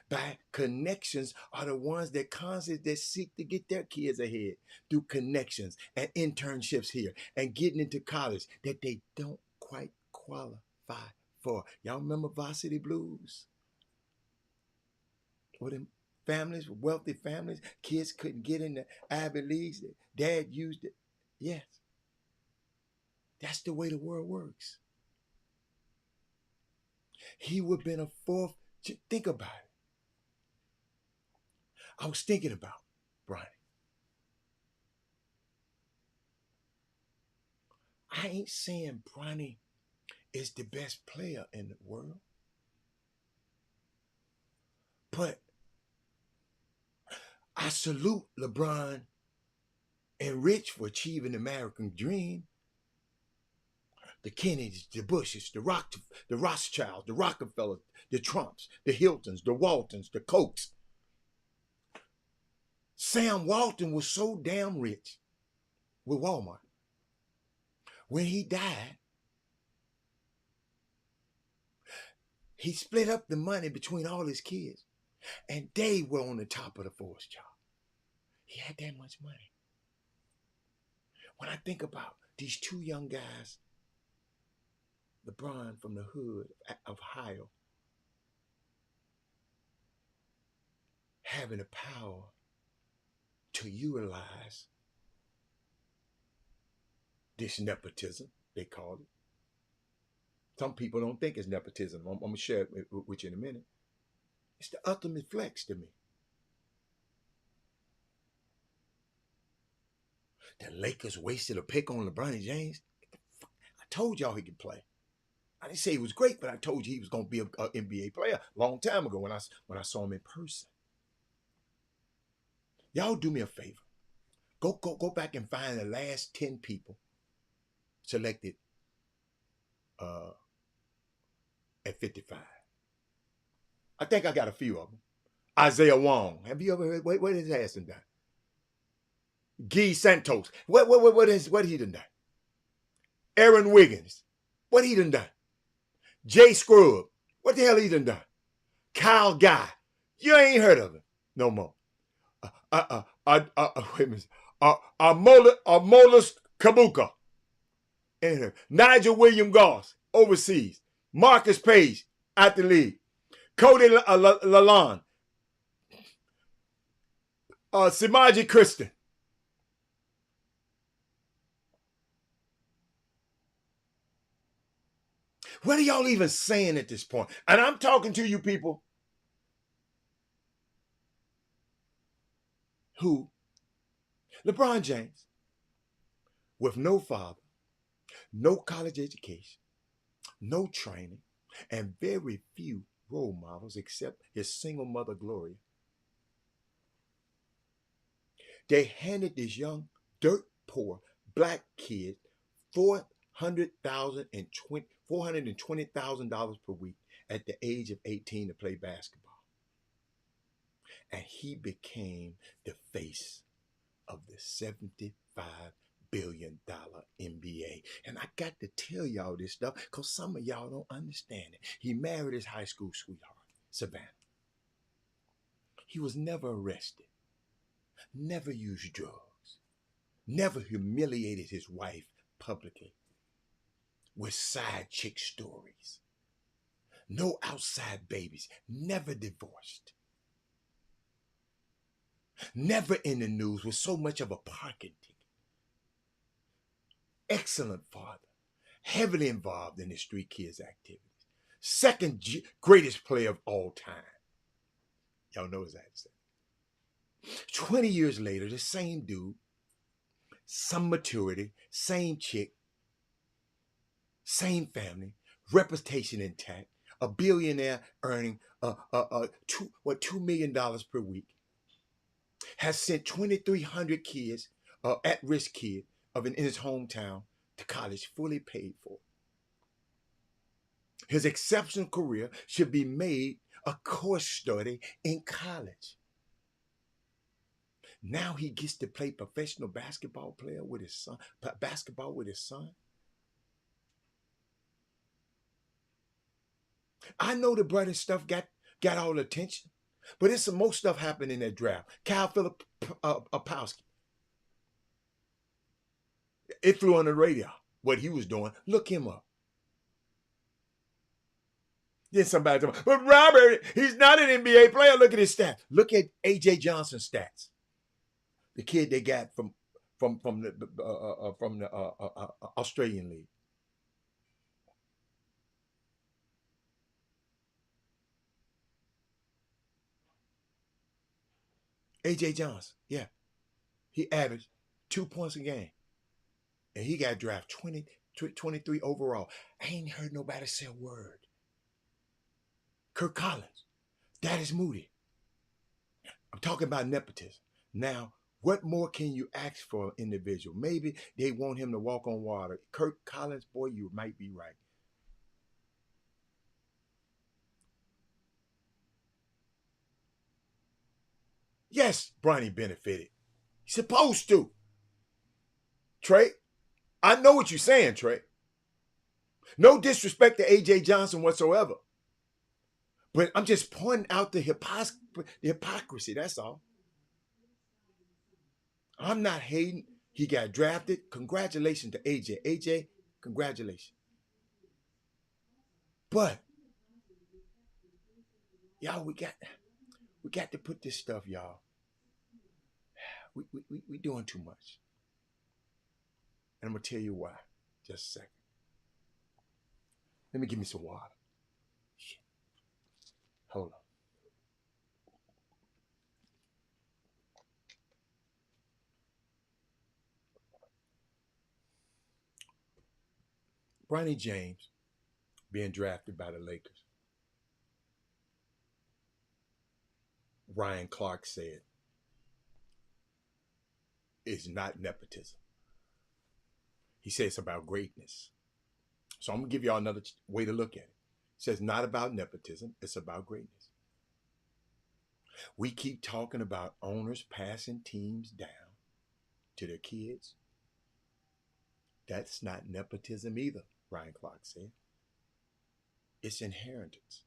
by connections are the ones that constantly seek to get their kids ahead through connections and internships here and getting into college that they don't quite qualify for. Y'all remember Varsity Blues? Well, them families, wealthy families, kids couldn't get in the Ivy Leagues. Dad used it. Yes. That's the way the world works. He would have been a fourth. Think about it. I was thinking about Brian. I ain't saying Bronny is the best player in the world. But I salute LeBron and Rich for achieving the American dream. The Kennedys, the Bushes, the Rothschilds, the Rockefellers, the Trumps, the Hiltons, the Waltons, the Kochs. Sam Walton was so damn rich with Walmart. When he died, he split up the money between all his kids, and they were on the top of the force job. He had that much money. When I think about these two young guys, LeBron from the hood of Ohio, having the power to utilize this nepotism, they call it. Some people don't think it's nepotism. I'm going to share it with you in a minute. It's the ultimate flex to me. The Lakers wasted a pick on LeBron James. I told y'all he could play. I didn't say he was great, but I told you he was going to be an NBA player a long time ago when I saw him in person. Y'all do me a favor. Go back and find the last 10 people selected at 55. I think I got a few of them. Isaiah Wong. Have you ever heard? What is his ass done? Guy Santos. What he done done? Aaron Wiggins. What he done done? Jay Scrub. What the hell he done done? Kyle Guy. You ain't heard of him no more. Wait a minute. Armolus Kabuka. Nigel William Goss, overseas. Marcus Page, at the league. Cody Lalonde. Simaji Kristen. What are y'all even saying at this point? And I'm talking to you people who, LeBron James, with no father, no college education, no training, and very few role models except his single mother, Gloria. They handed this young, dirt poor black kid $420,000 per week at the age of 18 to play basketball. And he became the face of the $75 billion NBA. And I got to tell y'all this stuff because some of y'all don't understand it. He married his high school sweetheart, Savannah. He was never arrested, never used drugs, never humiliated his wife publicly with side chick stories. No outside babies, never divorced. Never in the news with so much of a parking ticket. Excellent father, heavily involved in the street kids' activities. Second greatest player of all time. Y'all know that. 20 years later, the same dude, some maturity, same chick, same family, reputation intact, a billionaire earning $2 million per week, has sent 2,300 kids, at-risk kids in his hometown to college fully paid for. His exceptional career should be made a course study in college. Now he gets to play professional basketball with his son. I know the brother stuff got all the attention, but it's some more stuff happening in that draft. Kyle Filipowski. It flew on the radar what he was doing. Look him up. Then somebody told me, but Robert, he's not an NBA player. Look at his stats. Look at A.J. Johnson's stats. The kid they got from the Australian League. A.J. Johnson, yeah. He averaged 2 points a game. And he got drafted 23 overall. I ain't heard nobody say a word. Kirk Collins, that is Moody. I'm talking about nepotism. Now, what more can you ask for an individual? Maybe they want him to walk on water. Kirk Collins, boy, you might be right. Yes, Bronny benefited. He's supposed to. Trey, I know what you're saying, Trey. No disrespect to A.J. Johnson whatsoever. But I'm just pointing out the hypocrisy, that's all. I'm not hating. He got drafted. Congratulations to AJ. AJ, congratulations. But y'all, we got to put this stuff, y'all. We doing too much. And I'm gonna tell you why. Just a second. Let me give me some water. Shit. Hold on. Bronny James being drafted by the Lakers. Ryan Clark said, is not nepotism. He said it's about greatness. So I'm going to give y'all another way to look at it. It says not about nepotism, it's about greatness. We keep talking about owners passing teams down to their kids. That's not nepotism either, Ryan Clark said. It's inheritance.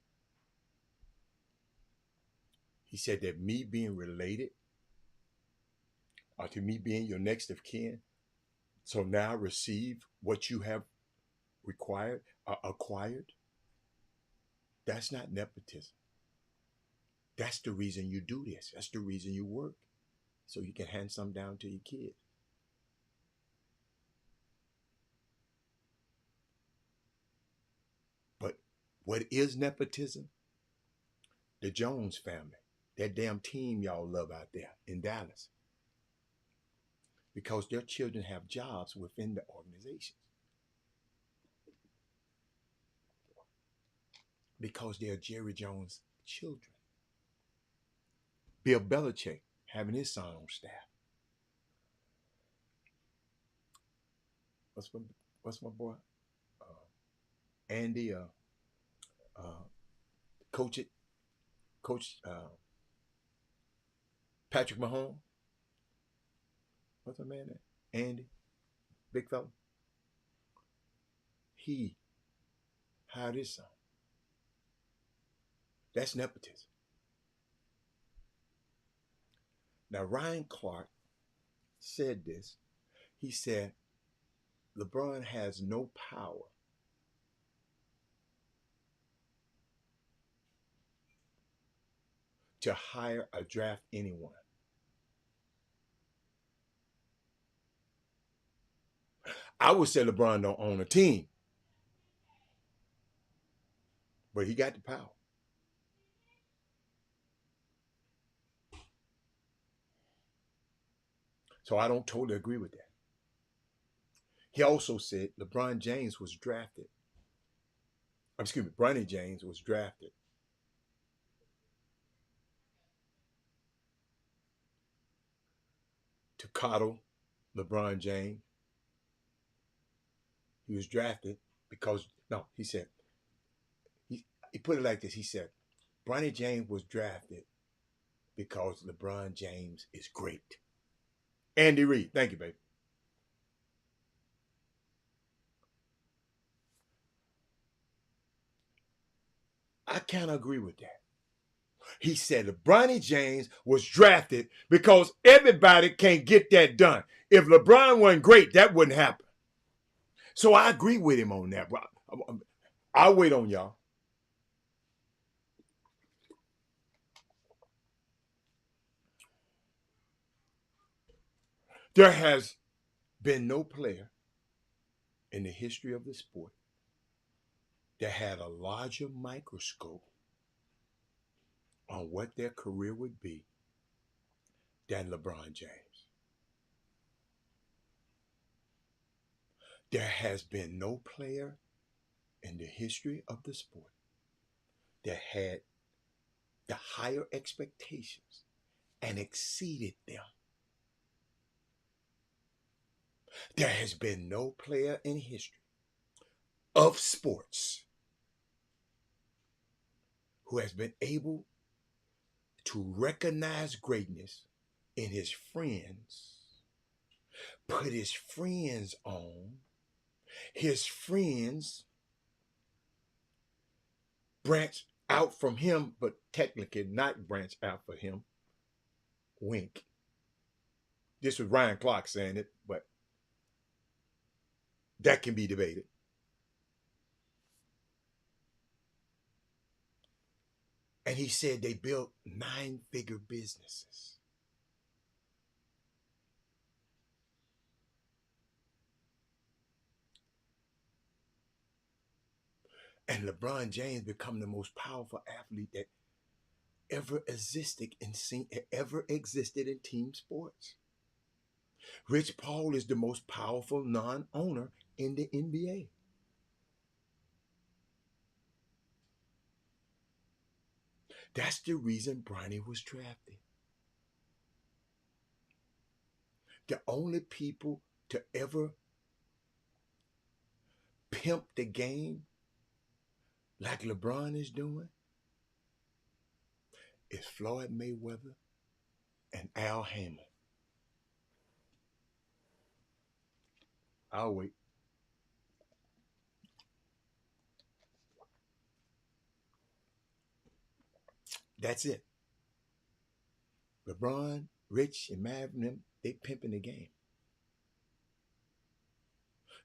He said that me being related or to me being your next of kin, so now receive what you have acquired, that's not nepotism. That's the reason you do this. That's the reason you work, so you can hand some down to your kids. But what is nepotism? The Jones family, that damn team y'all love out there in Dallas, because their children have jobs within the organizations. because they're Jerry Jones' children. Bill Belichick having his son on staff. What's my boy? Andy, Coach Patrick Mahomes. What's my man name? Andy, big fella. He hired his son. That's nepotism. Now, Ryan Clark said this. He said, LeBron has no power to hire or draft anyone. I would say LeBron don't own a team, but he got the power. So I don't totally agree with that. He also said LeBron James was drafted. Excuse me, Bronny James was drafted to coddle LeBron James. He was drafted because, no, he said, he put it like this. He said, Bronny James was drafted because LeBron James is great. Andy Reid, thank you, baby. I can't agree with that. He said LeBron James was drafted because everybody can't get that done. If LeBron wasn't great, that wouldn't happen. So I agree with him on that. I'll wait on y'all. There has been no player in the history of the sport that had a larger microscope on what their career would be than LeBron James. There has been no player in the history of the sport that had the higher expectations and exceeded them. There has been no player in history of sports who has been able to recognize greatness in his friends, put his friends on, his friends branch out from him, but technically not branch out for him. Wink. This was Ryan Clark saying it, but that can be debated. And he said they built 9-figure businesses. And LeBron James become the most powerful athlete that ever existed in team sports. Rich Paul is the most powerful non-owner in the NBA. That's the reason Bronny was drafted. The only people to ever pimp the game like LeBron is doing is Floyd Mayweather and Al Hammond. I'll wait. That's it. LeBron, Rich, and Mav, they pimping the game.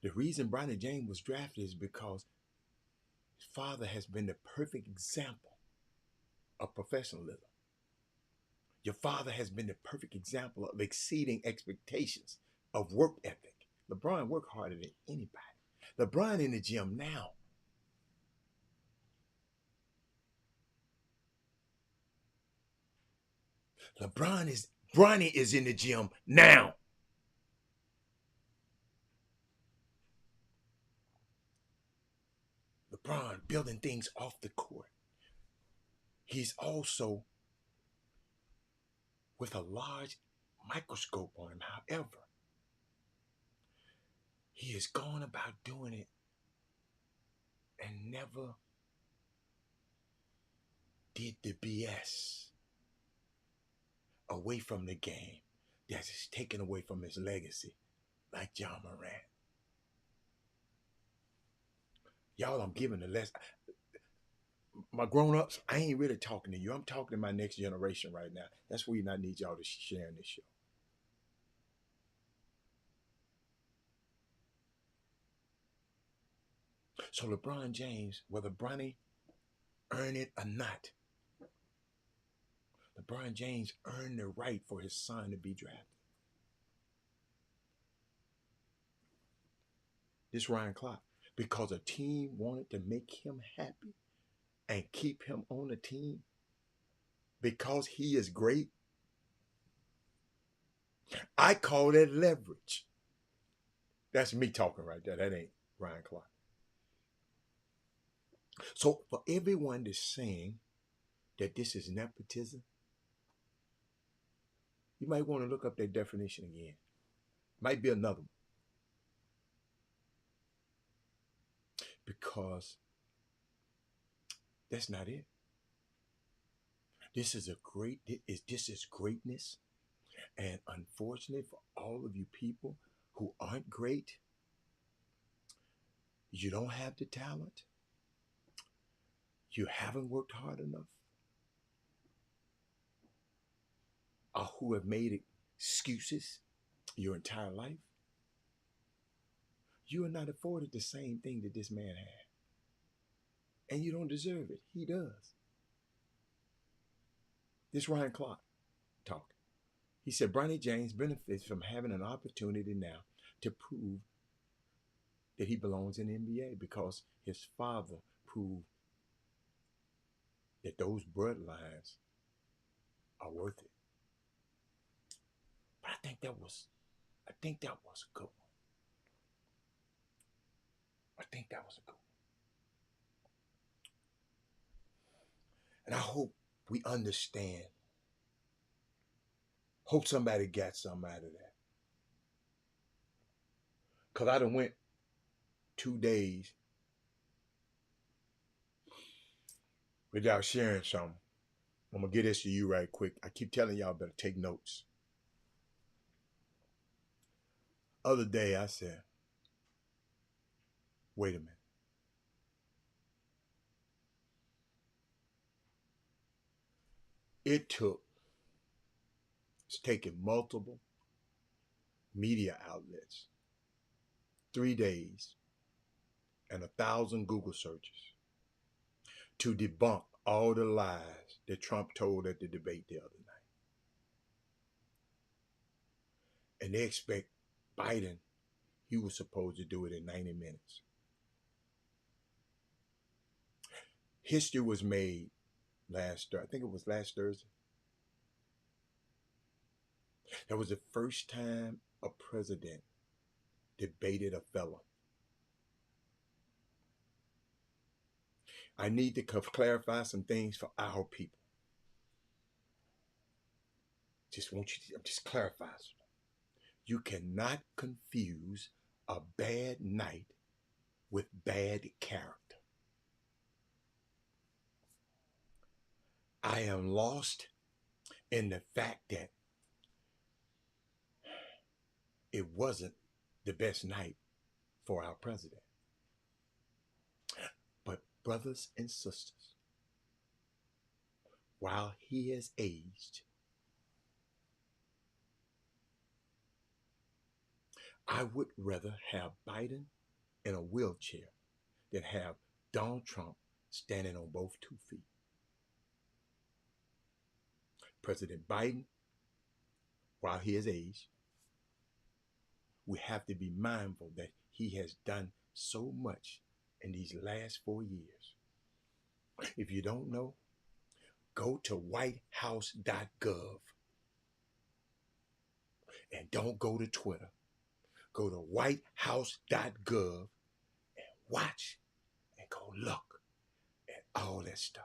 The reason Bronny James was drafted is because his father has been the perfect example of professionalism. Your father has been the perfect example of exceeding expectations, of work ethic. LeBron worked harder than anybody. LeBron in the gym now. Bronny is in the gym now. LeBron building things off the court. He's also with a large microscope on him. However, he has gone about doing it and never did the BS away from the game that is taken away from his legacy, like John Morant. Y'all, I'm giving the lesson. My grown-ups, I ain't really talking to you. I'm talking to my next generation right now. That's the reason I need y'all to share in this show. So LeBron James, whether Bronny earned it or not, LeBron James earned the right for his son to be drafted. This Ryan Clark, because a team wanted to make him happy and keep him on the team because he is great. I call that leverage. That's me talking right there. That ain't Ryan Clark. So for everyone that's saying that this is nepotism, you might want to look up that definition again. Might be another one. Because that's not it. This is greatness. And unfortunately for all of you people who aren't great, you don't have the talent. You haven't worked hard enough. Or who have made excuses your entire life. You are not afforded the same thing that this man had. And you don't deserve it. He does. This Ryan Clark talking. He said Bronny James benefits from having an opportunity now to prove that he belongs in the NBA because his father proved that those bloodlines are worth it. But I think that was a good one. I think that was a good one. And I hope we understand. Hope somebody got something out of that. Because I done went 2 days without sharing something. I'm going to get this to you right quick. I keep telling y'all better take notes. Other day I said, wait a minute. It's taken multiple media outlets, 3 days, and 1,000 Google searches to debunk all the lies that Trump told at the debate the other night. And they expect Biden, he was supposed to do it in 90 minutes. History was made I think it was last Thursday. That was the first time a president debated a felon. I need to clarify some things for our people. I'm just clarifying. You cannot confuse a bad night with bad character. I am lost in the fact that it wasn't the best night for our president. But brothers and sisters, while he has aged, I would rather have Biden in a wheelchair than have Donald Trump standing on both 2 feet. President Biden, while he has aged, we have to be mindful that he has done so much in these last 4 years. If you don't know, go to whitehouse.gov and don't go to Twitter. Go to whitehouse.gov and watch and go look at all that stuff.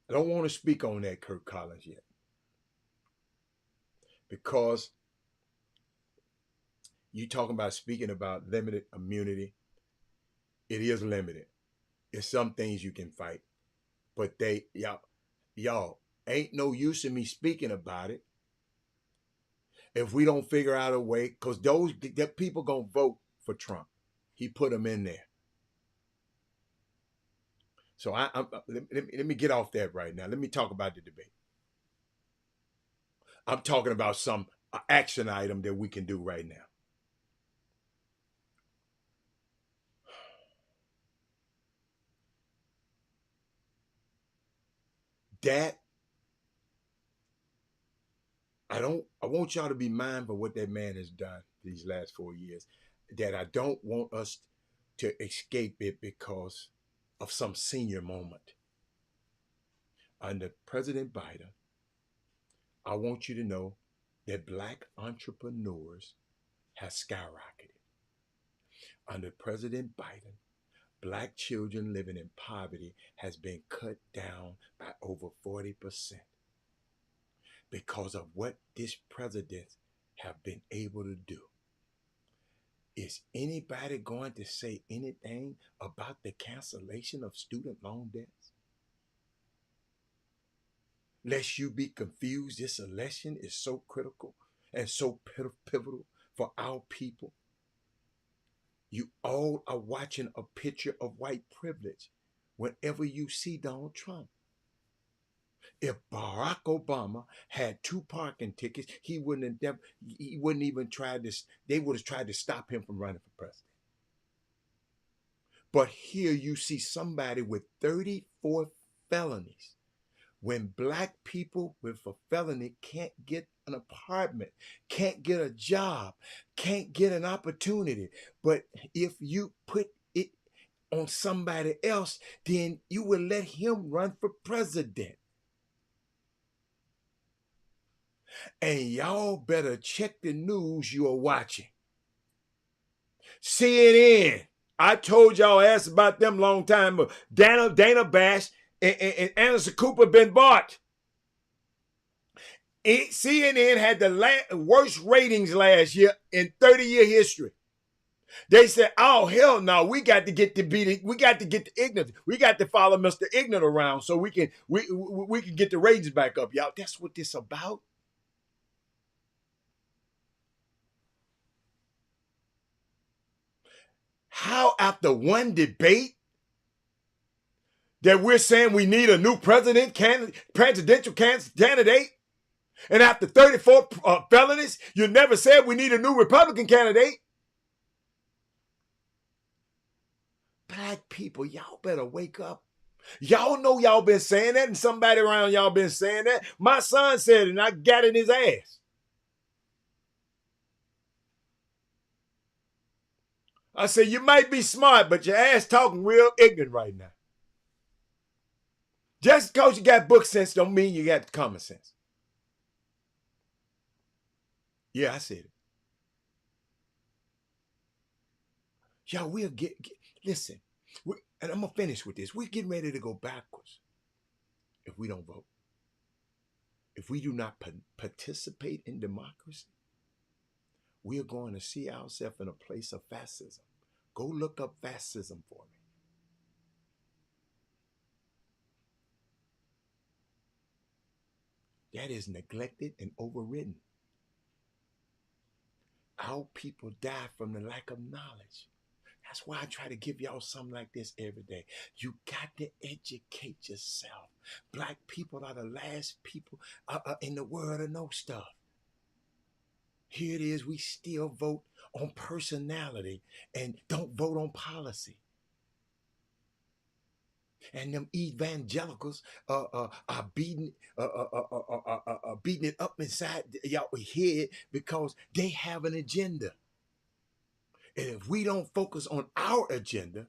I don't want to speak on that, Kirk Collins, yet, because you talking about speaking about limited immunity. It is limited. It's some things you can fight, but y'all ain't no use in me speaking about it if we don't figure out a way, because that people gonna vote for Trump. He put them in there. So let me get off that right now. Let me talk about the debate. I'm talking about some action item that we can do right now. That I want y'all to be mindful of what that man has done these last 4 years. That I don't want us to escape it because of some senior moment. Under President Biden, I want you to know that Black entrepreneurs have skyrocketed. Under President Biden, Black children living in poverty has been cut down by over 40% because of what this president have been able to do. Is anybody going to say anything about the cancellation of student loan debts? Lest you be confused, this election is so critical and so pivotal for our people. You all are watching a picture of white privilege whenever you see Donald Trump. If Barack Obama had 2 parking tickets, he wouldn't even try this. They would have tried to stop him from running for president. But here you see somebody with 34 felonies. When Black people with a felony can't get an apartment, can't get a job, can't get an opportunity. But if you put it on somebody else, then you will let him run for president. And y'all better check the news you are watching. CNN. I told y'all asked about them long time ago. Dana Bash and Anderson Cooper been bought. CNN had the worst ratings last year in 30-year history. They said, "Oh hell no, we got to get the ignorant. We got to follow Mr. Ignorant around so we can get the ratings back up, y'all." That's what this about. How after one debate that we're saying we need a new presidential candidate, and after 34 felonies, you never said we need a new Republican candidate. Black people, y'all better wake up. Y'all know y'all been saying that, and somebody around y'all been saying that. My son said it, and I got in his ass. I said, you might be smart, but your ass talking real ignorant right now. Just because you got book sense don't mean you got common sense. Yeah, I said it. Y'all, we'll listen, and I'm going to finish with this. We're getting ready to go backwards if we don't vote. If we do not participate in democracy, we are going to see ourselves in a place of fascism. Go look up fascism for me. That is neglected and overridden. Our people die from the lack of knowledge. That's why I try to give y'all something like this every day. You got to educate yourself. Black people are the last people in the world to know stuff. Here it is, we still vote on personality and don't vote on policy. And them evangelicals are beating it up inside y'all head because they have an agenda. And if we don't focus on our agenda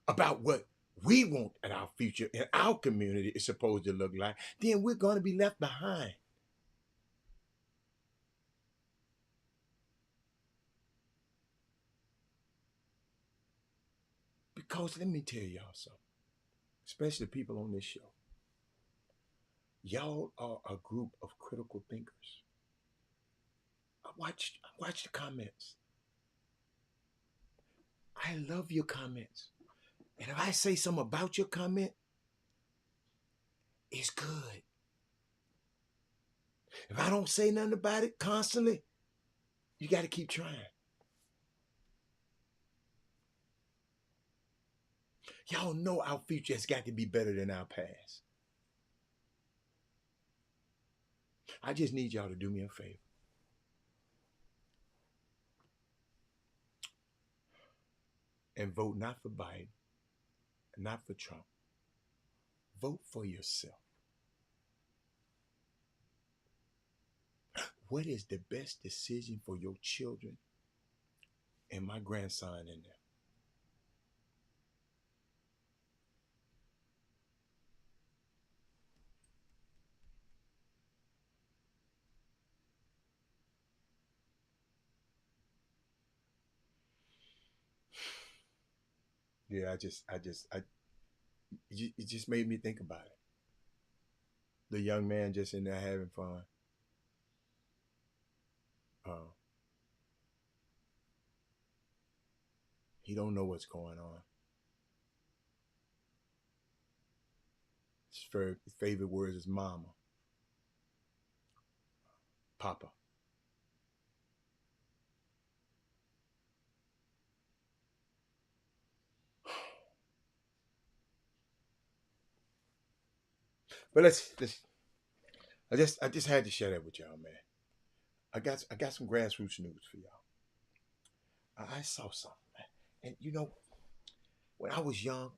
about what we want in our future and our community is supposed to look like, then we're going to be left behind. Because let me tell y'all something, especially the people on this show. Y'all are a group of critical thinkers. I watch the comments. I love your comments. And if I say something about your comment, it's good. If I don't say nothing about it constantly, you got to keep trying. Y'all know our future has got to be better than our past. I just need y'all to do me a favor. And vote not for Biden, not for Trump. Vote for yourself. What is the best decision for your children and my grandson in there? Yeah, it just made me think about it. The young man just in there having fun. He don't know what's going on. His favorite words is mama, papa. But I just had to share that with y'all, man. I got some grassroots news for y'all. I saw something, man. And you know, when I was young,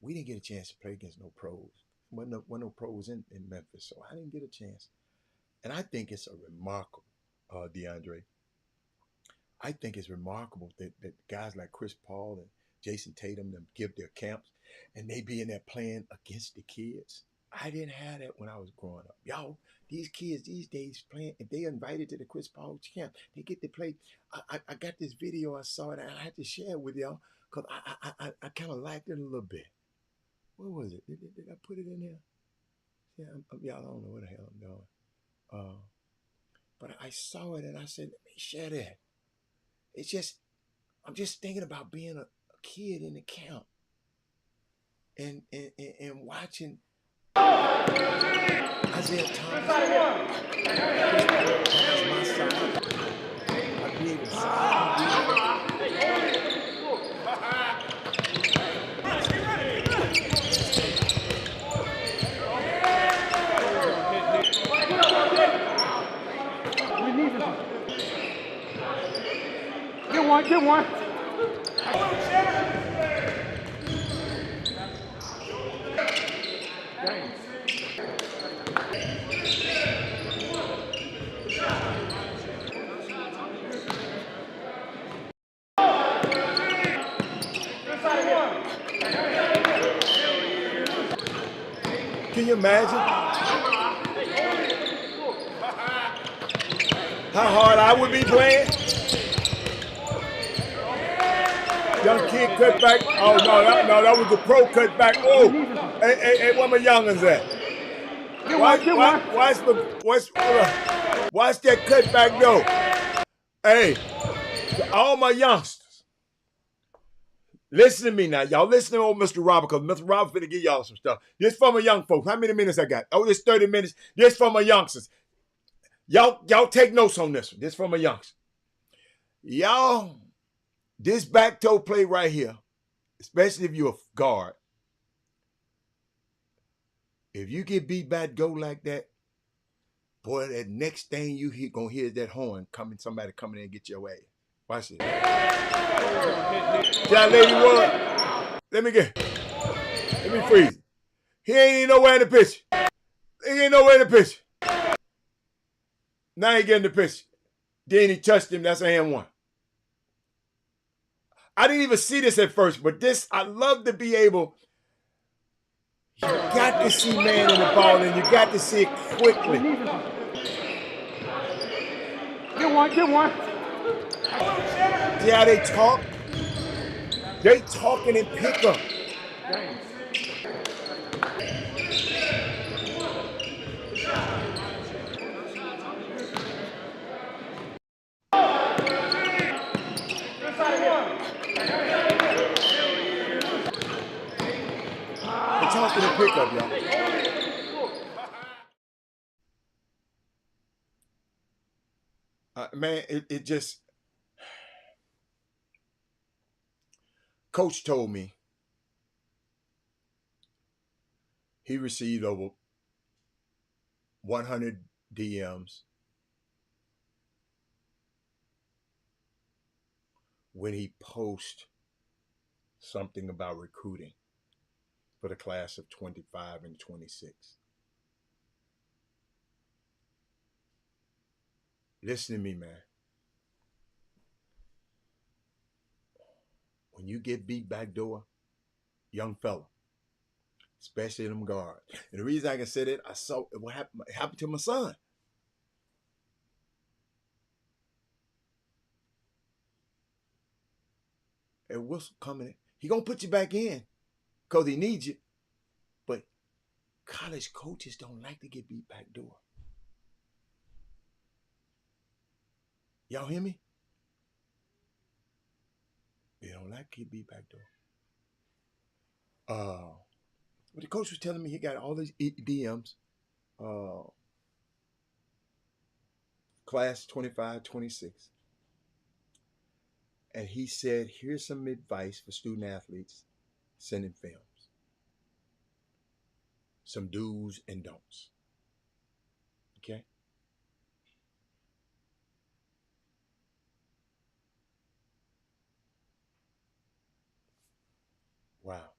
we didn't get a chance to play against no pros. Wasn't no pros in Memphis, so I didn't get a chance. And I think it's a remarkable, DeAndre. I think it's remarkable that guys like Chris Paul and Jason Tatum them give their camps and they be in there playing against the kids. I didn't have that when I was growing up. Y'all, these kids these days playing, if they invited to the Chris Paul camp, they get to play. I got this video, I saw it, and I had to share it with y'all because I kind of liked it a little bit. What was it? Did I put it in here? Yeah, y'all don't know what the hell I'm doing. But I saw it and I said, let me share that. It's just, I'm just thinking about being a kid in the camp and watching Isaiah Thomas pass my side. I'd be able to slide. Get one. Can you imagine how hard I would be playing? Young kid cut back. Oh, no, that was the pro cut back. Oh, hey, where my youngins at? Watch that cut back though. Hey, all my youngsters, listen to me now. Y'all listen to old Mr. Robert, because Mr. Robert finna give y'all some stuff. This for my young folks. How many minutes I got? Oh, this 30 minutes. This for my youngsters. Y'all take notes on this one. This for my youngsters. Y'all, this back toe play right here, especially if you're a guard, if you get beat by a goal like that, boy, that next thing you gonna hear is that horn coming, somebody coming in and get your ass. Watch this. John Lady Wood. Let me freeze. He ain't even nowhere in the pitch. Now he getting the pitch. Then he touched him. That's a hand one. I didn't even see this at first, but this, I love to be able, you got to see man in the ball and you got to see it quickly. Get one. See how they talk? They talking in pickup. They talking in pickup, y'all. Man, it just. Coach told me he received over 100 DMs when he posts something about recruiting for the class of 25 and 26. Listen to me, man. When you get beat back door, young fella, especially them guards. And the reason I can say that, I saw what happened to my son. And Wilson coming in. He gonna put you back in because he needs you. But college coaches don't like to get beat back door. Y'all hear me? They don't like to get beat back door. But the coach was telling me he got all these DMs. Class 25, 26. And he said, here's some advice for student athletes sending films. Some do's and don'ts. Okay? Wow.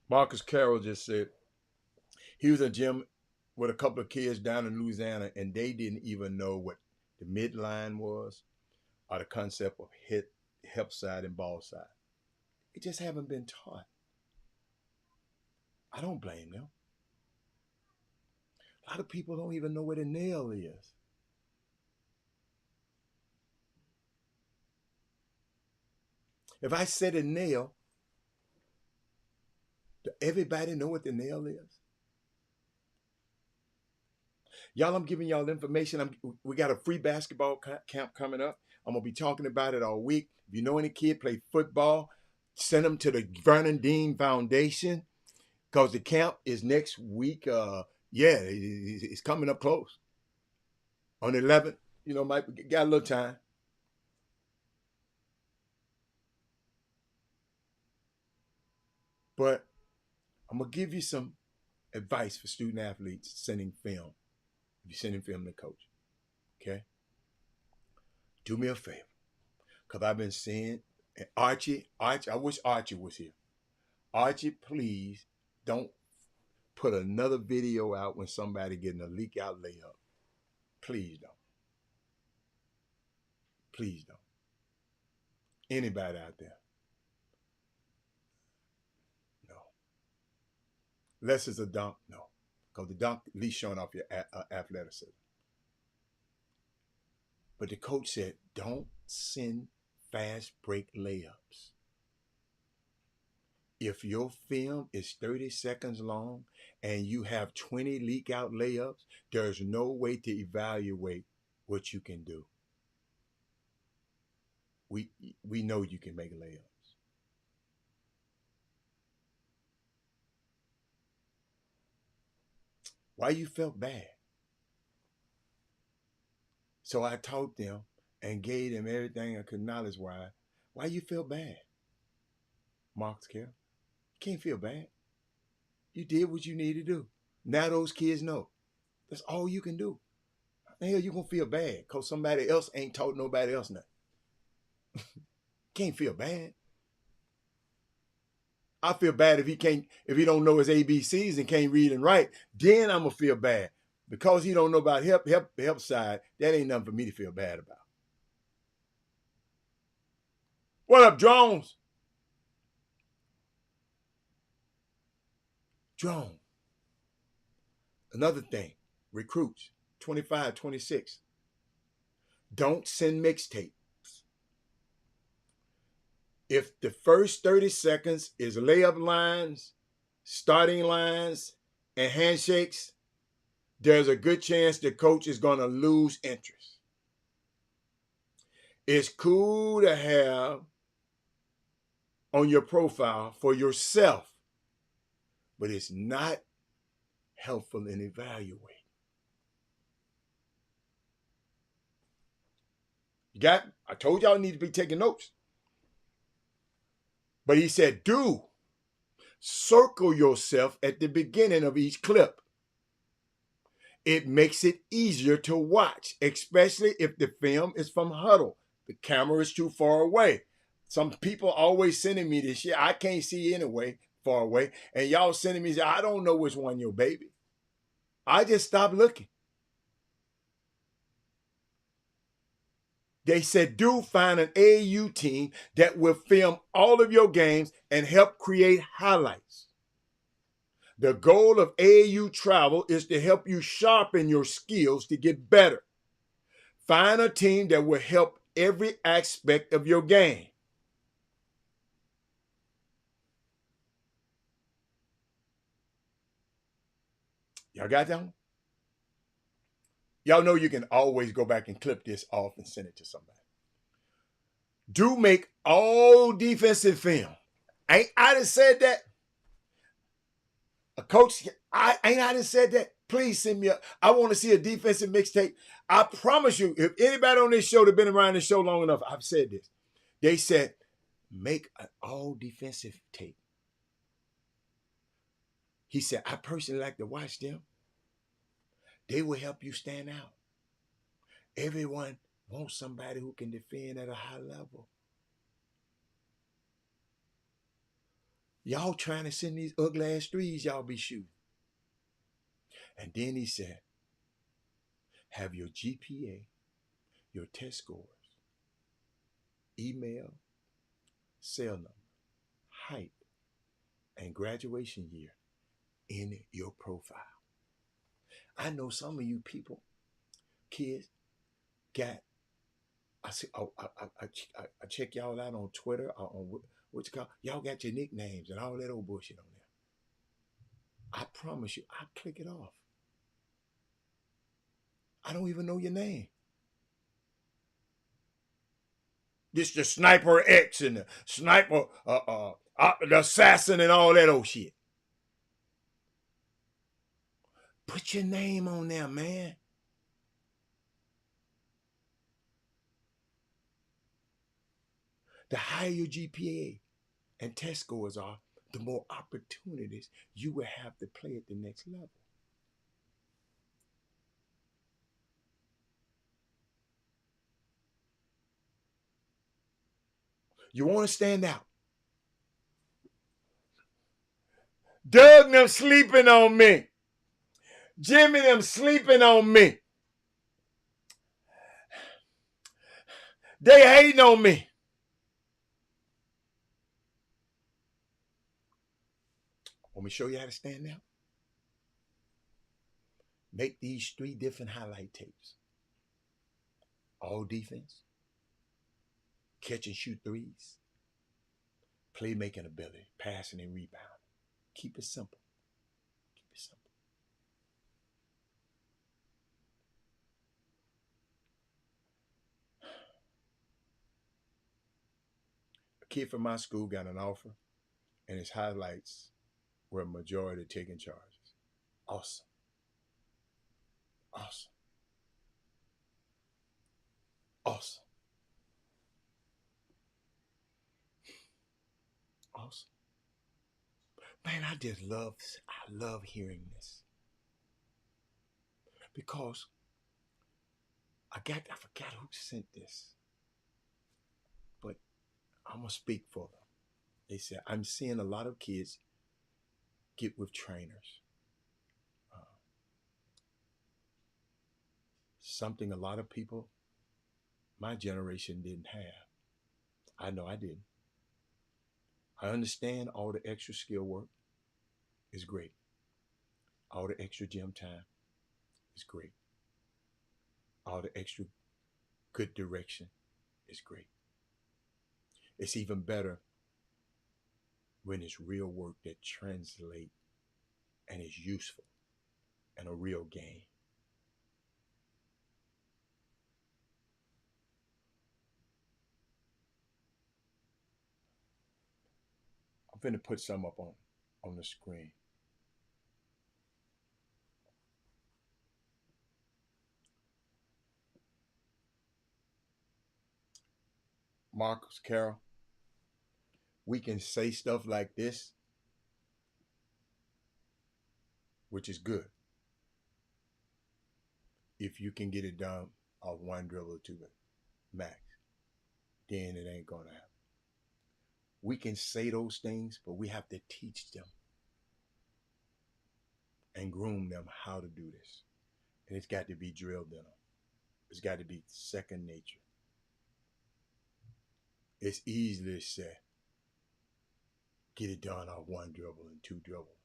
Marcus Carroll just said he was in a gym with a couple of kids down in Louisiana, and they didn't even know what the midline was or the concept of help side and ball side. They just haven't been taught. I don't blame them. A lot of people don't even know what a nail is. If I said a nail, does everybody know what the nail is? Y'all, I'm giving y'all information. We got a free basketball camp coming up. I'm going to be talking about it all week. If you know any kid play football, send them to the Vernon Dean Foundation because the camp is next week. It's coming up close. On the 11th, got a little time. But I'm going to give you some advice for student athletes sending film. If you're sending film to coach, okay? Do me a favor, because I've been seeing, and Archie, I wish Archie was here. Archie, please don't put another video out when somebody getting a leak out layup. Please don't. Please don't. Anybody out there? No. Unless it's a dunk, no. Because the dunk at least showing off your athleticism. But the coach said, don't send fast break layups. If your film is 30 seconds long and you have 20 leak out layups, there's no way to evaluate what you can do. We know you can make layups. Why you felt bad? So I taught them and gave them everything I could knowledge-wise. Why you feel bad? Marcus Carroll, you can't feel bad. You did what you needed to do. Now those kids know. That's all you can do. How the hell you gonna feel bad because somebody else ain't taught nobody else nothing? Can't feel bad. I feel bad if he don't know his ABCs and can't read and write. Then I'm gonna feel bad because he don't know about help side. That ain't nothing for me to feel bad about. What up, Jones? Drone. Another thing, recruits, 25, 26. Don't send mixtapes. If the first 30 seconds is layup lines, starting lines, and handshakes, there's a good chance the coach is going to lose interest. It's cool to have on your profile for yourself, but it's not helpful in evaluating. I told y'all need to be taking notes. But he said, circle yourself at the beginning of each clip. It makes it easier to watch, especially if the film is from huddle. The camera is too far away. Some people always sending me this shit. I can't see anyway, far away. And y'all sending me, I don't know which one your baby. I just stopped looking. They said, find an AAU team that will film all of your games and help create highlights. The goal of AAU travel is to help you sharpen your skills to get better. Find a team that will help every aspect of your game. Y'all got that one? Y'all know you can always go back and clip this off and send it to somebody. Make all defensive film. I done said that? A coach, I done said that? Please send me I want to see a defensive mixtape. I promise you, if anybody on this show that been around this show long enough, I've said this. They said, make an all defensive tape. He said, I personally like to watch them. They will help you stand out. Everyone wants somebody who can defend at a high level. Y'all trying to send these ugly ass threes y'all be shooting. And then he said, have your GPA, your test scores, email, cell number, height, and graduation year in your profile. I know some of you people, kids, I check y'all out on Twitter or on what's it called. Y'all got your nicknames and all that old bullshit on there. I promise you, I click it off. I don't even know your name. This the Sniper X and the Sniper, the Assassin and all that old shit. Put your name on there, man. The higher your GPA and test scores are, the more opportunities you will have to play at the next level. You want to stand out. Doug them sleeping on me. Jimmy them sleeping on me. They hating on me. Want me to show you how to stand out? Make these 3 different highlight tapes. All defense. Catch and shoot threes. Playmaking ability. Passing and rebounding. Keep it simple. Keep it simple. A kid from my school got an offer, and his highlights were a majority taking charges. Awesome. Awesome. Awesome. Awesome. Man, I love hearing this. Because I forgot who sent this. But I'm going to speak for them. They said, I'm seeing a lot of kids get with trainers. Something a lot of people, my generation, didn't have. I know I didn't. I understand all the extra skill work is great. All the extra gym time is great. All the extra good direction is great. It's even better when it's real work that translates and is useful and a real game. I'm finna put some up on the screen. Marcus, Carol, we can say stuff like this, which is good, if you can get it done off one dribble or two max. Then it ain't gonna happen. We can say those things, but we have to teach them and groom them how to do this. And it's got to be drilled in them. It's got to be second nature. It's easily said, get it done off one dribble and two dribble.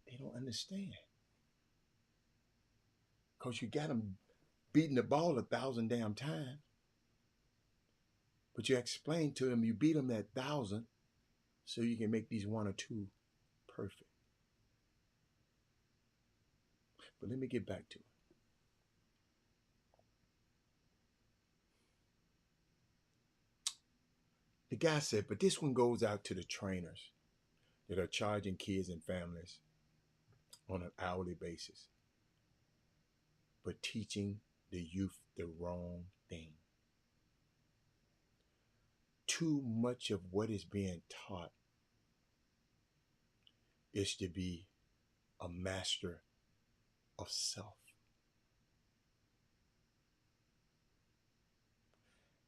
They don't understand. Because you got them beating the ball 1,000 damn times. But you explain to them you beat them that 1,000 so you can make these one or two perfect. But let me get back to it. The guy said, but this one goes out to the trainers that are charging kids and families on an hourly basis, but teaching the youth the wrong thing. Too much of what is being taught is to be a master of self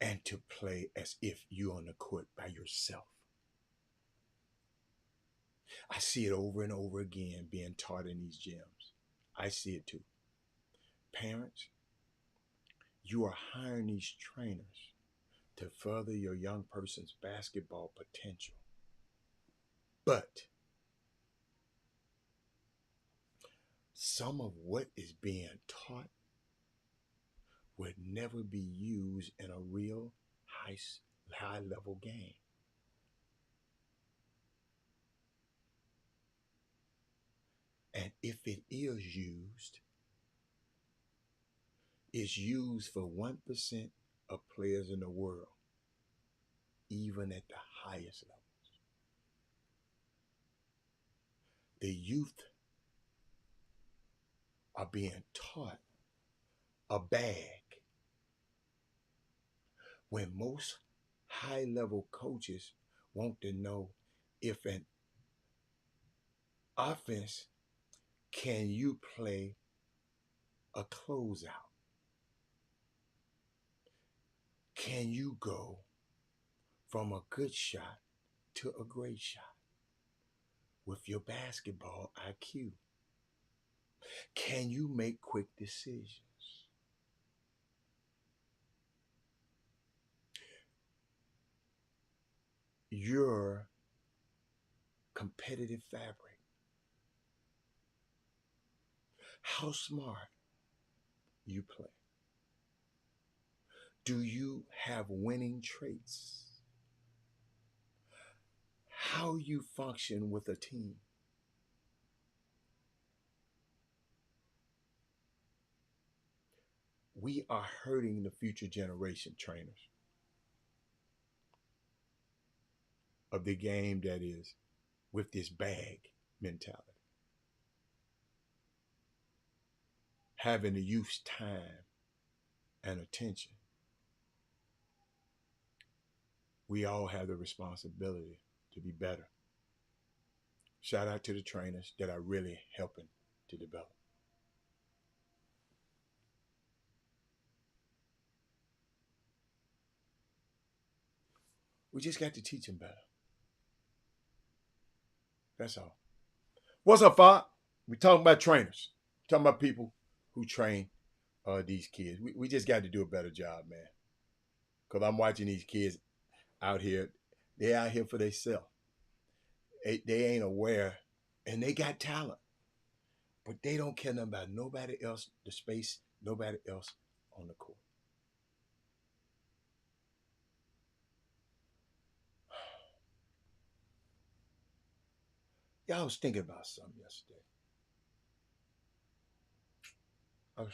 and to play as if you're on the court by yourself. I see it over and over again being taught in these gyms. I see it too. Parents, you are hiring these trainers to further your young person's basketball potential. But some of what is being taught would never be used in a real high level game. And if it is used, it's used for 1% of players in the world, even at the highest levels. The youth are being taught a bag when most high-level coaches want to know if an offense, can you play a closeout? Can you go from a good shot to a great shot with your basketball IQ? Can you make quick decisions? Your competitive fabric. How smart you play. Do you have winning traits? How you function with a team. We are hurting the future generation trainers of the game that is with this bag mentality. Having the youth's time and attention. We all have the responsibility to be better. Shout out to the trainers that are really helping to develop. We just got to teach them better. That's all. What's up, Fob? We talking about trainers. We're talking about people who train these kids. We just got to do a better job, man. Because I'm watching these kids out here. They're out here for themselves. They ain't aware, and they got talent. But they don't care nothing about nobody else, the space, nobody else on the court. Yeah, I was thinking about something yesterday. I'm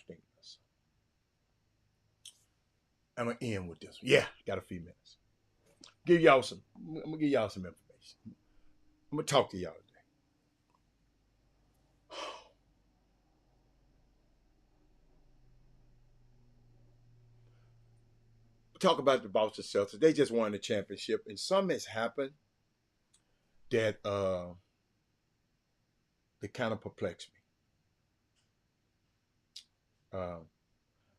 gonna end with this one. Yeah, got a few minutes. I'm gonna give y'all some information. I'm gonna talk to y'all today. Talk about the Boston Celtics. They just won the championship, and something has happened that kind of perplexed me.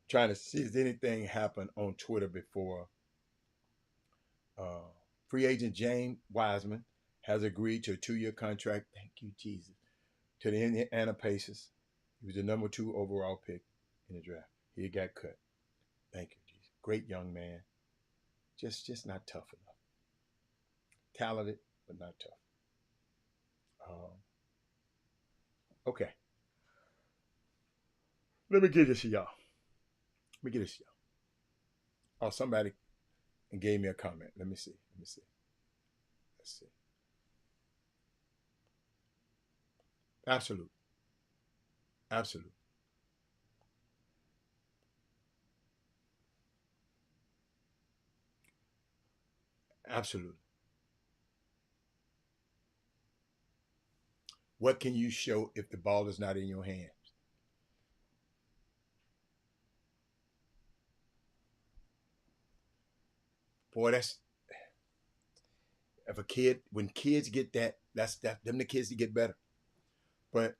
Trying to see if anything happened on Twitter before. Free agent James Wiseman has agreed to a 2-year contract. Thank you, Jesus. To the Indiana Pacers. He was the number 2 overall pick in the draft. He got cut. Thank you, Jesus. Great young man. Just not tough enough. Talented, but not tough. Okay. Let me get this to y'all. Oh, somebody gave me a comment. Let me see. Let's see. Absolute. What can you show if the ball is not in your hands? Boy, that's if a kid, when kids get that, that's them the kids that get better. But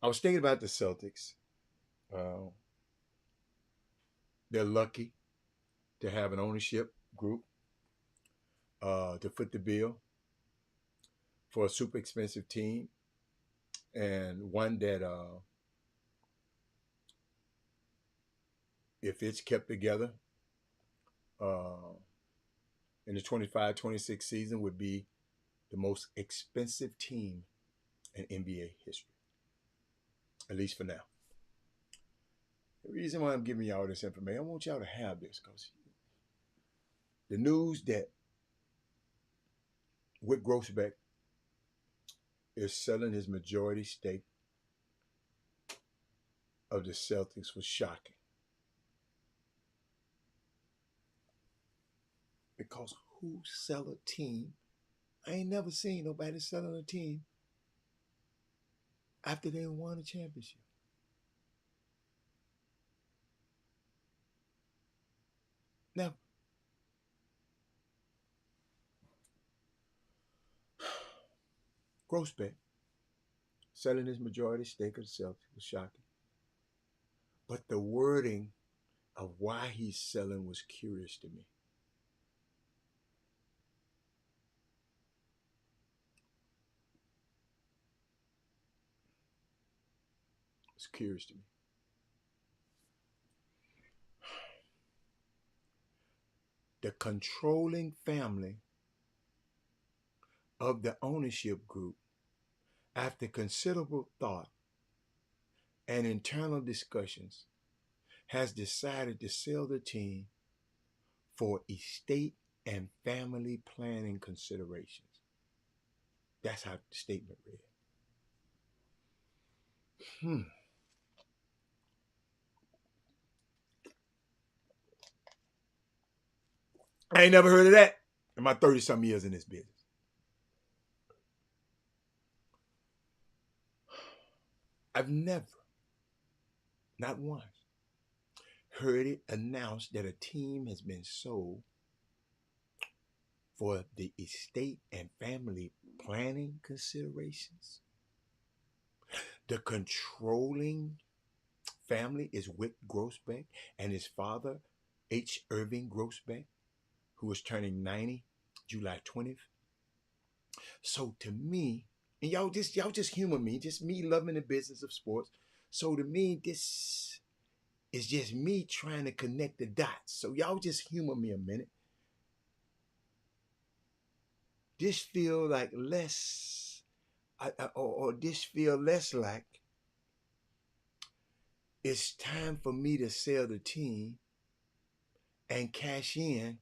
I was thinking about the Celtics. They're lucky to have an ownership group to foot the bill for a super expensive team, and one that if it's kept together in the 25-26 season would be the most expensive team in NBA history, at least for now. The reason why I'm giving y'all this information, I want y'all to have this, because the news that Whit Grossbeck is selling his majority stake of the Celtics was shocking. Because who sell a team? I ain't never seen nobody selling a team after they won a championship. Now, Grossbeck selling his majority stake of the Celtics was shocking. But the wording of why he's selling was curious to me. It's curious to me. The controlling family of the ownership group, after considerable thought and internal discussions, has decided to sell the team for estate and family planning considerations. That's how the statement read. I ain't never heard of that in my 30-some years in this business. I've never, not once, heard it announced that a team has been sold for the estate and family planning considerations. The controlling family is Whit Grossbeck and his father, H. Irving Grossbeck, who is turning 90 July 20th. So to me, and y'all just humor me, just me loving the business of sports. So to me, this is just me trying to connect the dots. So y'all just humor me a minute. This feel like less, or this feel less like it's time for me to sell the team and cash in,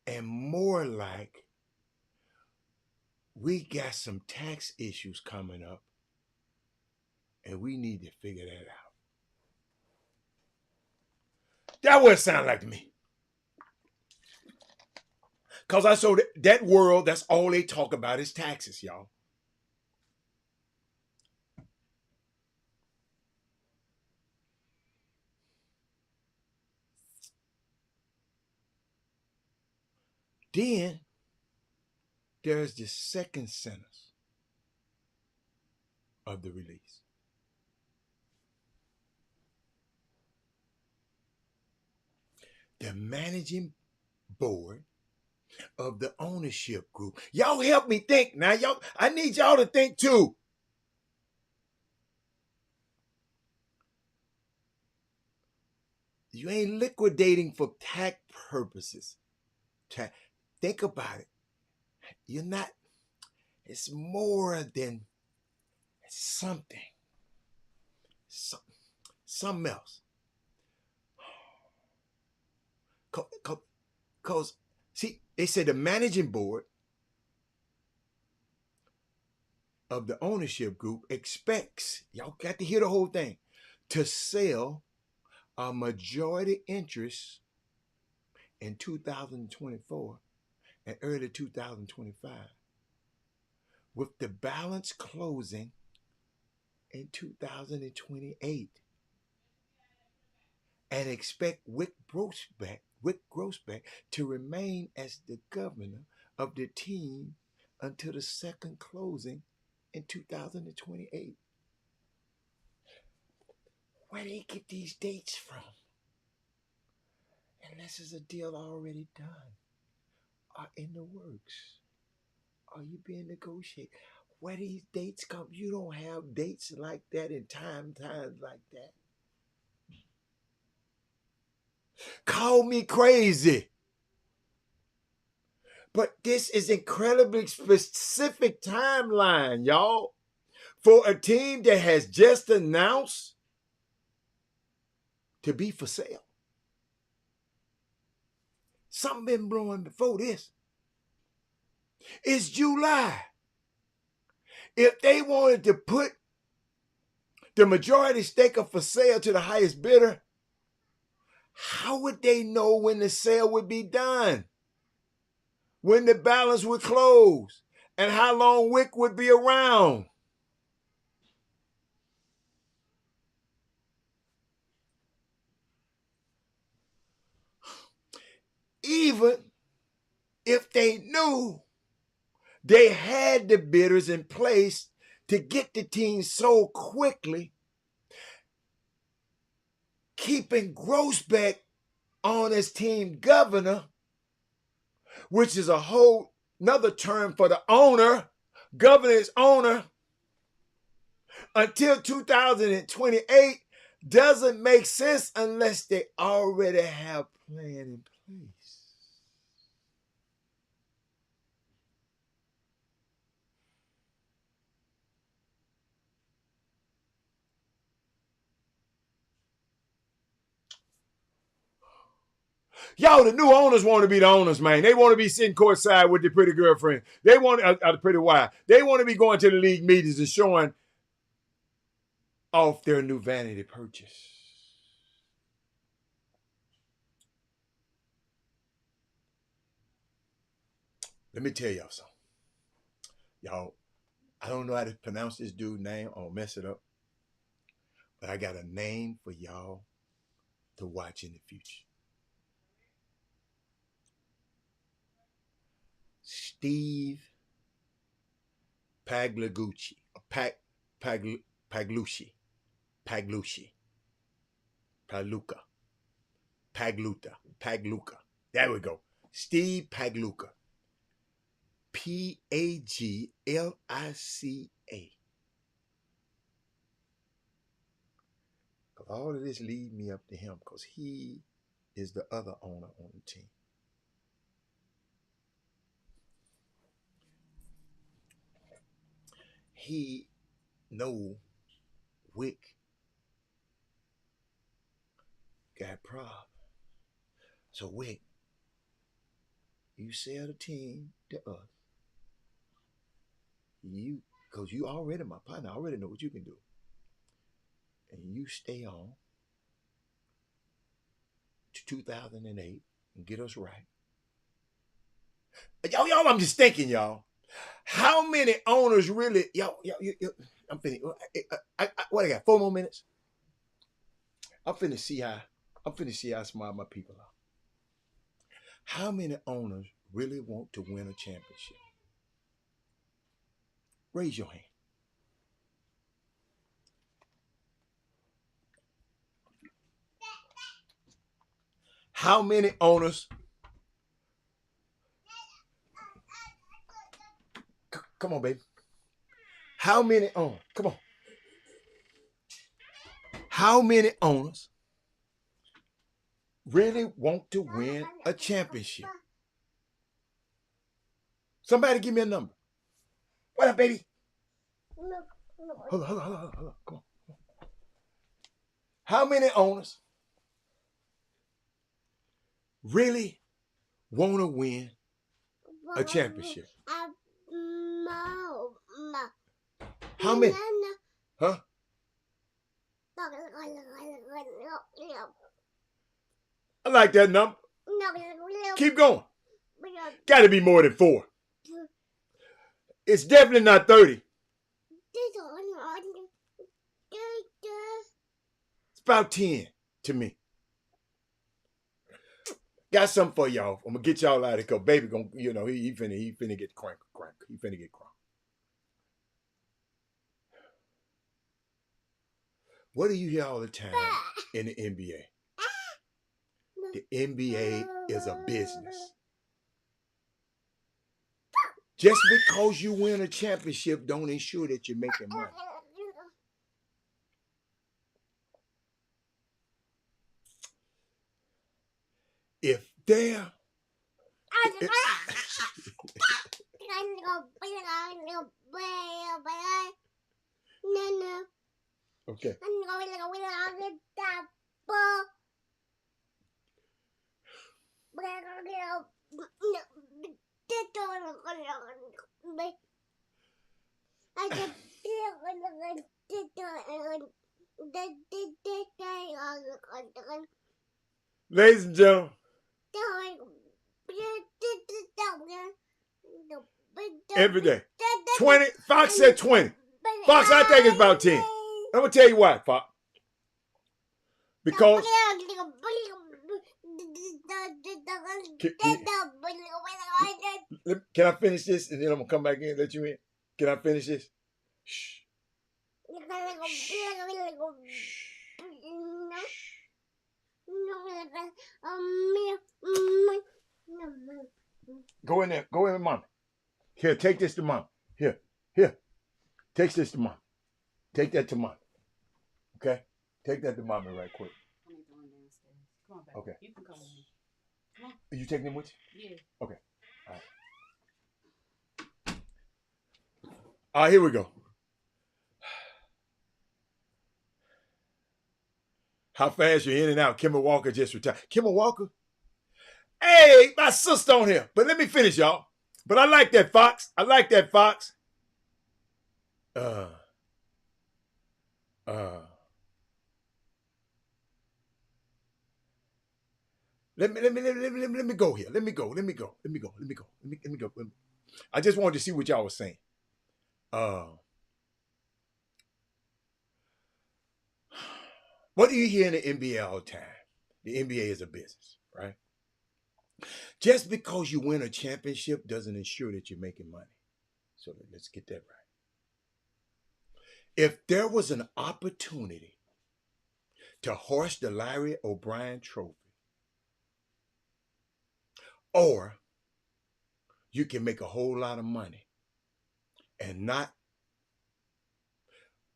and more like we got some tax issues coming up, and we need to figure that out. That's what it sounds like to me. Because I saw that world, that's all they talk about is taxes, y'all. Then there's the second sentence of the release. The managing board of the ownership group. Y'all help me think now. I need y'all to think too. You ain't liquidating for tax purposes. Think about it. You're not, it's more than something. Something else. Because, see, they said the managing board of the ownership group expects, y'all got to hear the whole thing, to sell a majority interest in 2024 and early 2025, with the balance closing in 2028, and expect Wick Grossbeck to remain as the governor of the team until the second closing in 2028. Where do they get these dates from? Unless it's a deal already done or in the works. Are you being negotiated? Where these dates come? You don't have dates like that in times like that. Call me crazy. But this is incredibly specific timeline, y'all. For a team that has just announced to be for sale. Something been brewing before this. It's July. If they wanted to put the majority stake up for sale to the highest bidder, how would they know when the sale would be done? When the balance would close? And how long Wick would be around? Even if they knew they had the bidders in place to get the team sold quickly, keeping Grossbeck on as team governor, which is a whole another term for the owner, governor's owner, until 2028 doesn't make sense unless they already have a plan in place. Yo, the new owners want to be the owners, man. They want to be sitting courtside with their pretty girlfriend. They want the pretty wife. They want to be going to the league meetings and showing off their new vanity purchase. Let me tell y'all something. Y'all, I don't know how to pronounce this dude's name. I'll mess it up. But I got a name for y'all to watch in the future. Steve Paglucci. Pagluca. There we go. Steve Pagluca. Paglica. All of this leads me up to him because he is the other owner on the team. He know Wick got problems. So Wick, you sell the team to us. because you already my partner, I already know what you can do. And you stay on to 2008 and get us right. Y'all, I'm just thinking, y'all. How many owners really, I'm finna, what I got, 4 more minutes? I'm finna see how smart my people are. How many owners really want to win a championship? Raise your hand. How many owners? Come on, baby. How many owners? Come on. How many owners really want to win a championship? Somebody give me a number. What up, baby? Hold on. Come on. How many owners really want to win a championship? How many? Huh? I like that number. Keep going. Got to be more than 4. It's definitely not 30. It's about 10 to me. Got something for y'all. I'm gonna get y'all out of here. Baby gonna, he finna get crank. He finna get crunk. What do you hear all the time in the NBA? The NBA is a business. Just because you win a championship don't ensure that you're making money. If there, okay. Ladies and gentlemen, every day. 20. Fox said 20. Fox, I think it's about 10. I'm going to tell you why, Fox. Because... Can I finish this and then I'm going to come back in and let you in? Can I finish this? Shh. Go in there. Go in with Mom. Here, take this to Mom. Here. Take this to Mom. Take that to Mom. Okay? Take that to Mommy right quick. I'm going downstairs. Come on, baby. Okay. You can come with me. Come on. Are you taking them with you? Yeah. Okay. All right. All right, here we go. How fast you're in and out. Kimber Walker just retired. Kimber Walker? Hey, my sister on here. But let me finish, y'all. But I like that, Fox. I like that, Fox. Let me go here. Let me go. I just wanted to see what y'all was saying. What do you hear in the NBA all the time? The NBA is a business, right? Just because you win a championship doesn't ensure that you're making money. So let's get that right. If there was an opportunity to hoist the Larry O'Brien trophy, or you can make a whole lot of money and not,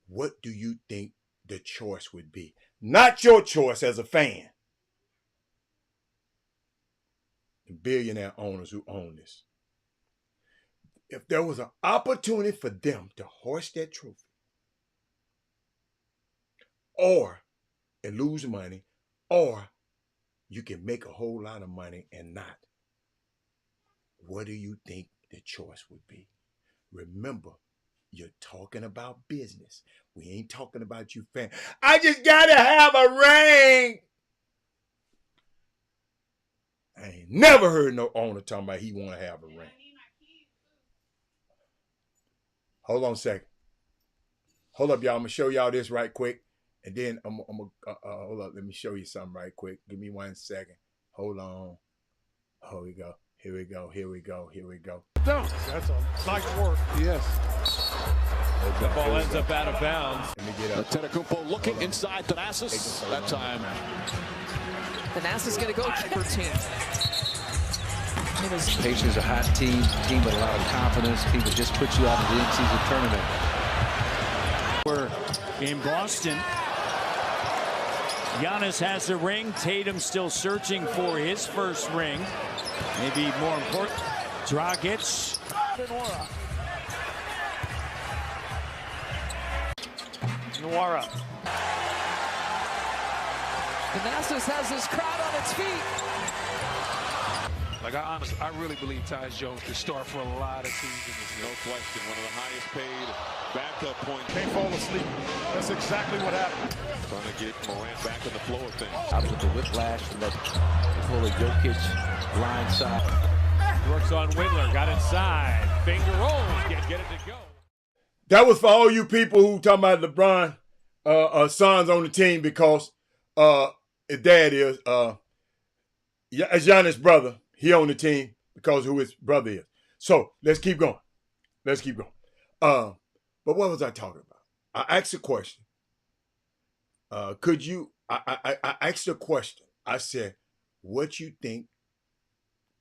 what do you think the choice would be? Not your choice as a fan. The billionaire owners who own this. If there was an opportunity for them to hoist that trophy, or and lose money, or you can make a whole lot of money and not, what do you think the choice would be? Remember, You're talking about business. We ain't talking about you fan. I just gotta have a ring. I ain't never heard no owner talking about he want to have a ring. Hold on a second. Hold up, y'all. I'm gonna show y'all this right quick, and then I'm hold up. Let me show you something right quick. Give me 1 second. Hold on. Oh, we go. Here we go. Here we go. Here we go. That's a nice work. Yes. The ball ends up out of bounds. Let me get up. Antetokounmpo looking inside Thanasis. That time. Thanasis going to go for team. Patience, a hot team with a lot of confidence. People just put you out of the in-season tournament. We're in Boston. Giannis has the ring. Tatum still searching for his first ring. Maybe more important, Dragic. Nwora. Thanasis has his crowd on its feet. Like, I really believe Tyus Jones could start for a lot of teams in this league. No question, one of the highest paid backup points. Can't fall asleep. That's exactly what happened. Trying to get Morant back in the flow of things. Out with the whiplash from that pull of Jokic line side. Brooks on Whittler, got inside. Finger rolls, can't get it to go. That was for all you people who talking about LeBron sons on the team because his dad is Giannis' brother. He on the team because who his brother is. So let's keep going. Let's keep going. But what was I talking about? I asked a question. Could you? I asked a question. I said, what you think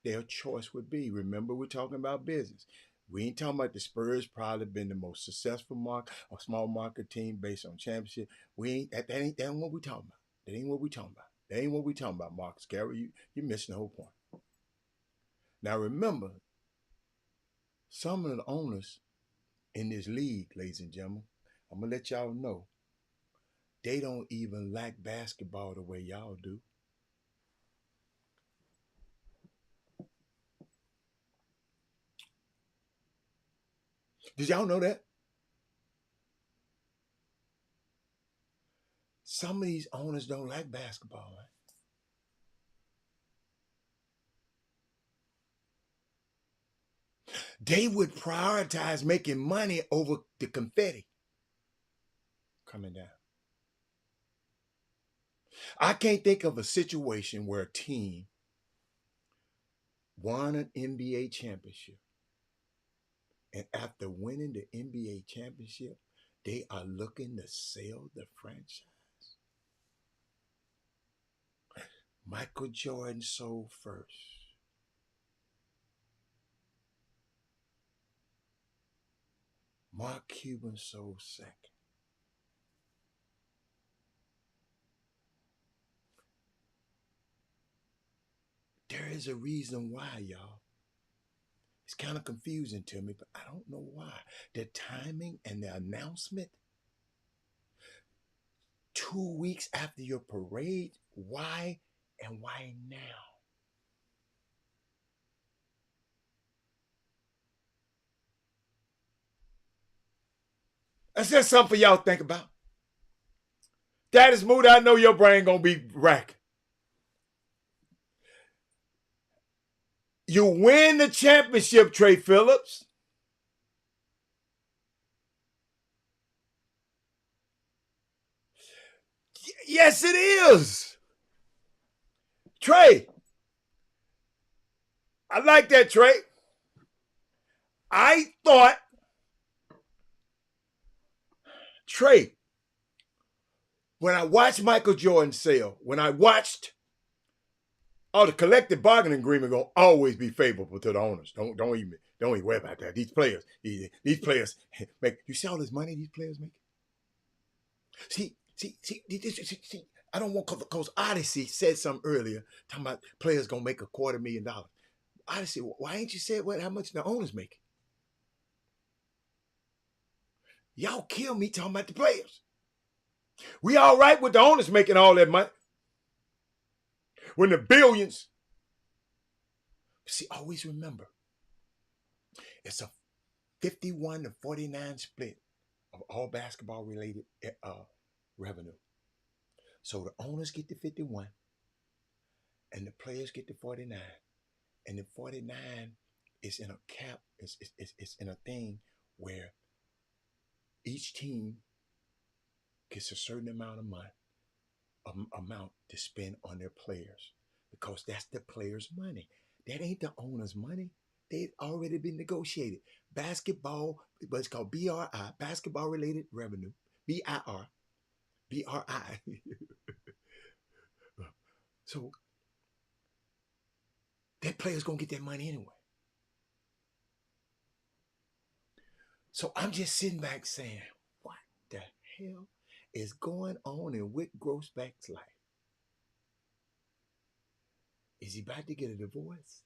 their choice would be? Remember, we're talking about business. We ain't talking about the Spurs probably been the most successful small market team based on championship. That ain't what we talking about. That ain't what we talking about. That ain't what we talking about, Marcus Garrett. You're missing the whole point. Now remember, some of the owners in this league, ladies and gentlemen, I'm gonna let y'all know, they don't even like basketball the way y'all do. Did y'all know that? Some of these owners don't like basketball, man. They would prioritize making money over the confetti coming down. I can't think of a situation where a team won an NBA championship, and after winning the NBA championship, they are looking to sell the franchise. Michael Jordan sold first. Mark Cuban sold second. There is a reason why, y'all. It's kind of confusing to me, but I don't know why. The timing and the announcement 2 weeks after your parade, why and why now? That's just something for y'all to think about. That is mood. I know your brain gonna be racking. You win the championship, Trey Phillips. Yes, it is. Trey. I like that, Trey. I thought, Trey, when I watched Michael Jordan sell, when I watched the collective bargaining agreement gonna always be favorable to the owners. Don't even worry about that. These players make. You see all this money these players make? See. I don't want because Odyssey said something earlier talking about players gonna make $250,000. Odyssey, why ain't you said how much the owners make? Y'all kill me talking about the players. We all right with the owners making all that money. When the billions. See, always remember, it's a 51 to 49 split of all basketball-related revenue. So the owners get the 51, and the players get the 49, and the 49 is in a cap. It's in a thing where each team gets a certain amount of money, amount to spend on their players, because that's the players' money. That ain't the owner's money. They've already been negotiated. Basketball, but it's called BRI, basketball-related revenue, BIR, BRI. So that player's gonna get that money anyway. So I'm just sitting back saying, what the hell is going on in Whit Grossback's life? Is he about to get a divorce?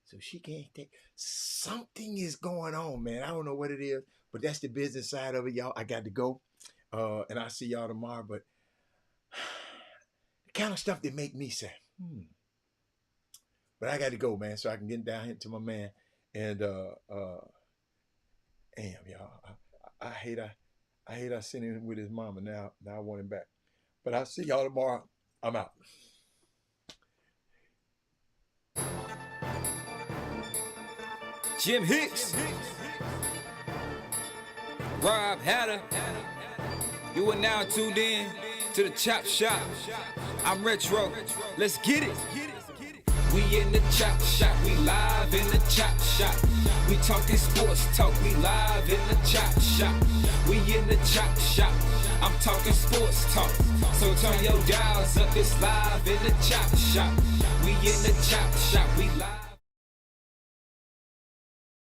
So she can't take, something is going on, man. I don't know what it is, but that's the business side of it, y'all. I got to go, and I'll see y'all tomorrow. But the kind of stuff that make me say, But I got to go, man, so I can get down here to my man. And damn, y'all, I hate I sent him with his mama. Now I want him back. But I'll see y'all tomorrow. I'm out. Jim Hicks, Rob Hatter, you are now tuned in to the Chop Shop. I'm Retro, let's get it. We in the Chop Shop, we live in the Chop Shop. We talking sports talk, we live in the Chop Shop. We in the Chop Shop, I'm talking sports talk. So turn your dials up, it's live in the Chop Shop. We in the Chop Shop, we live.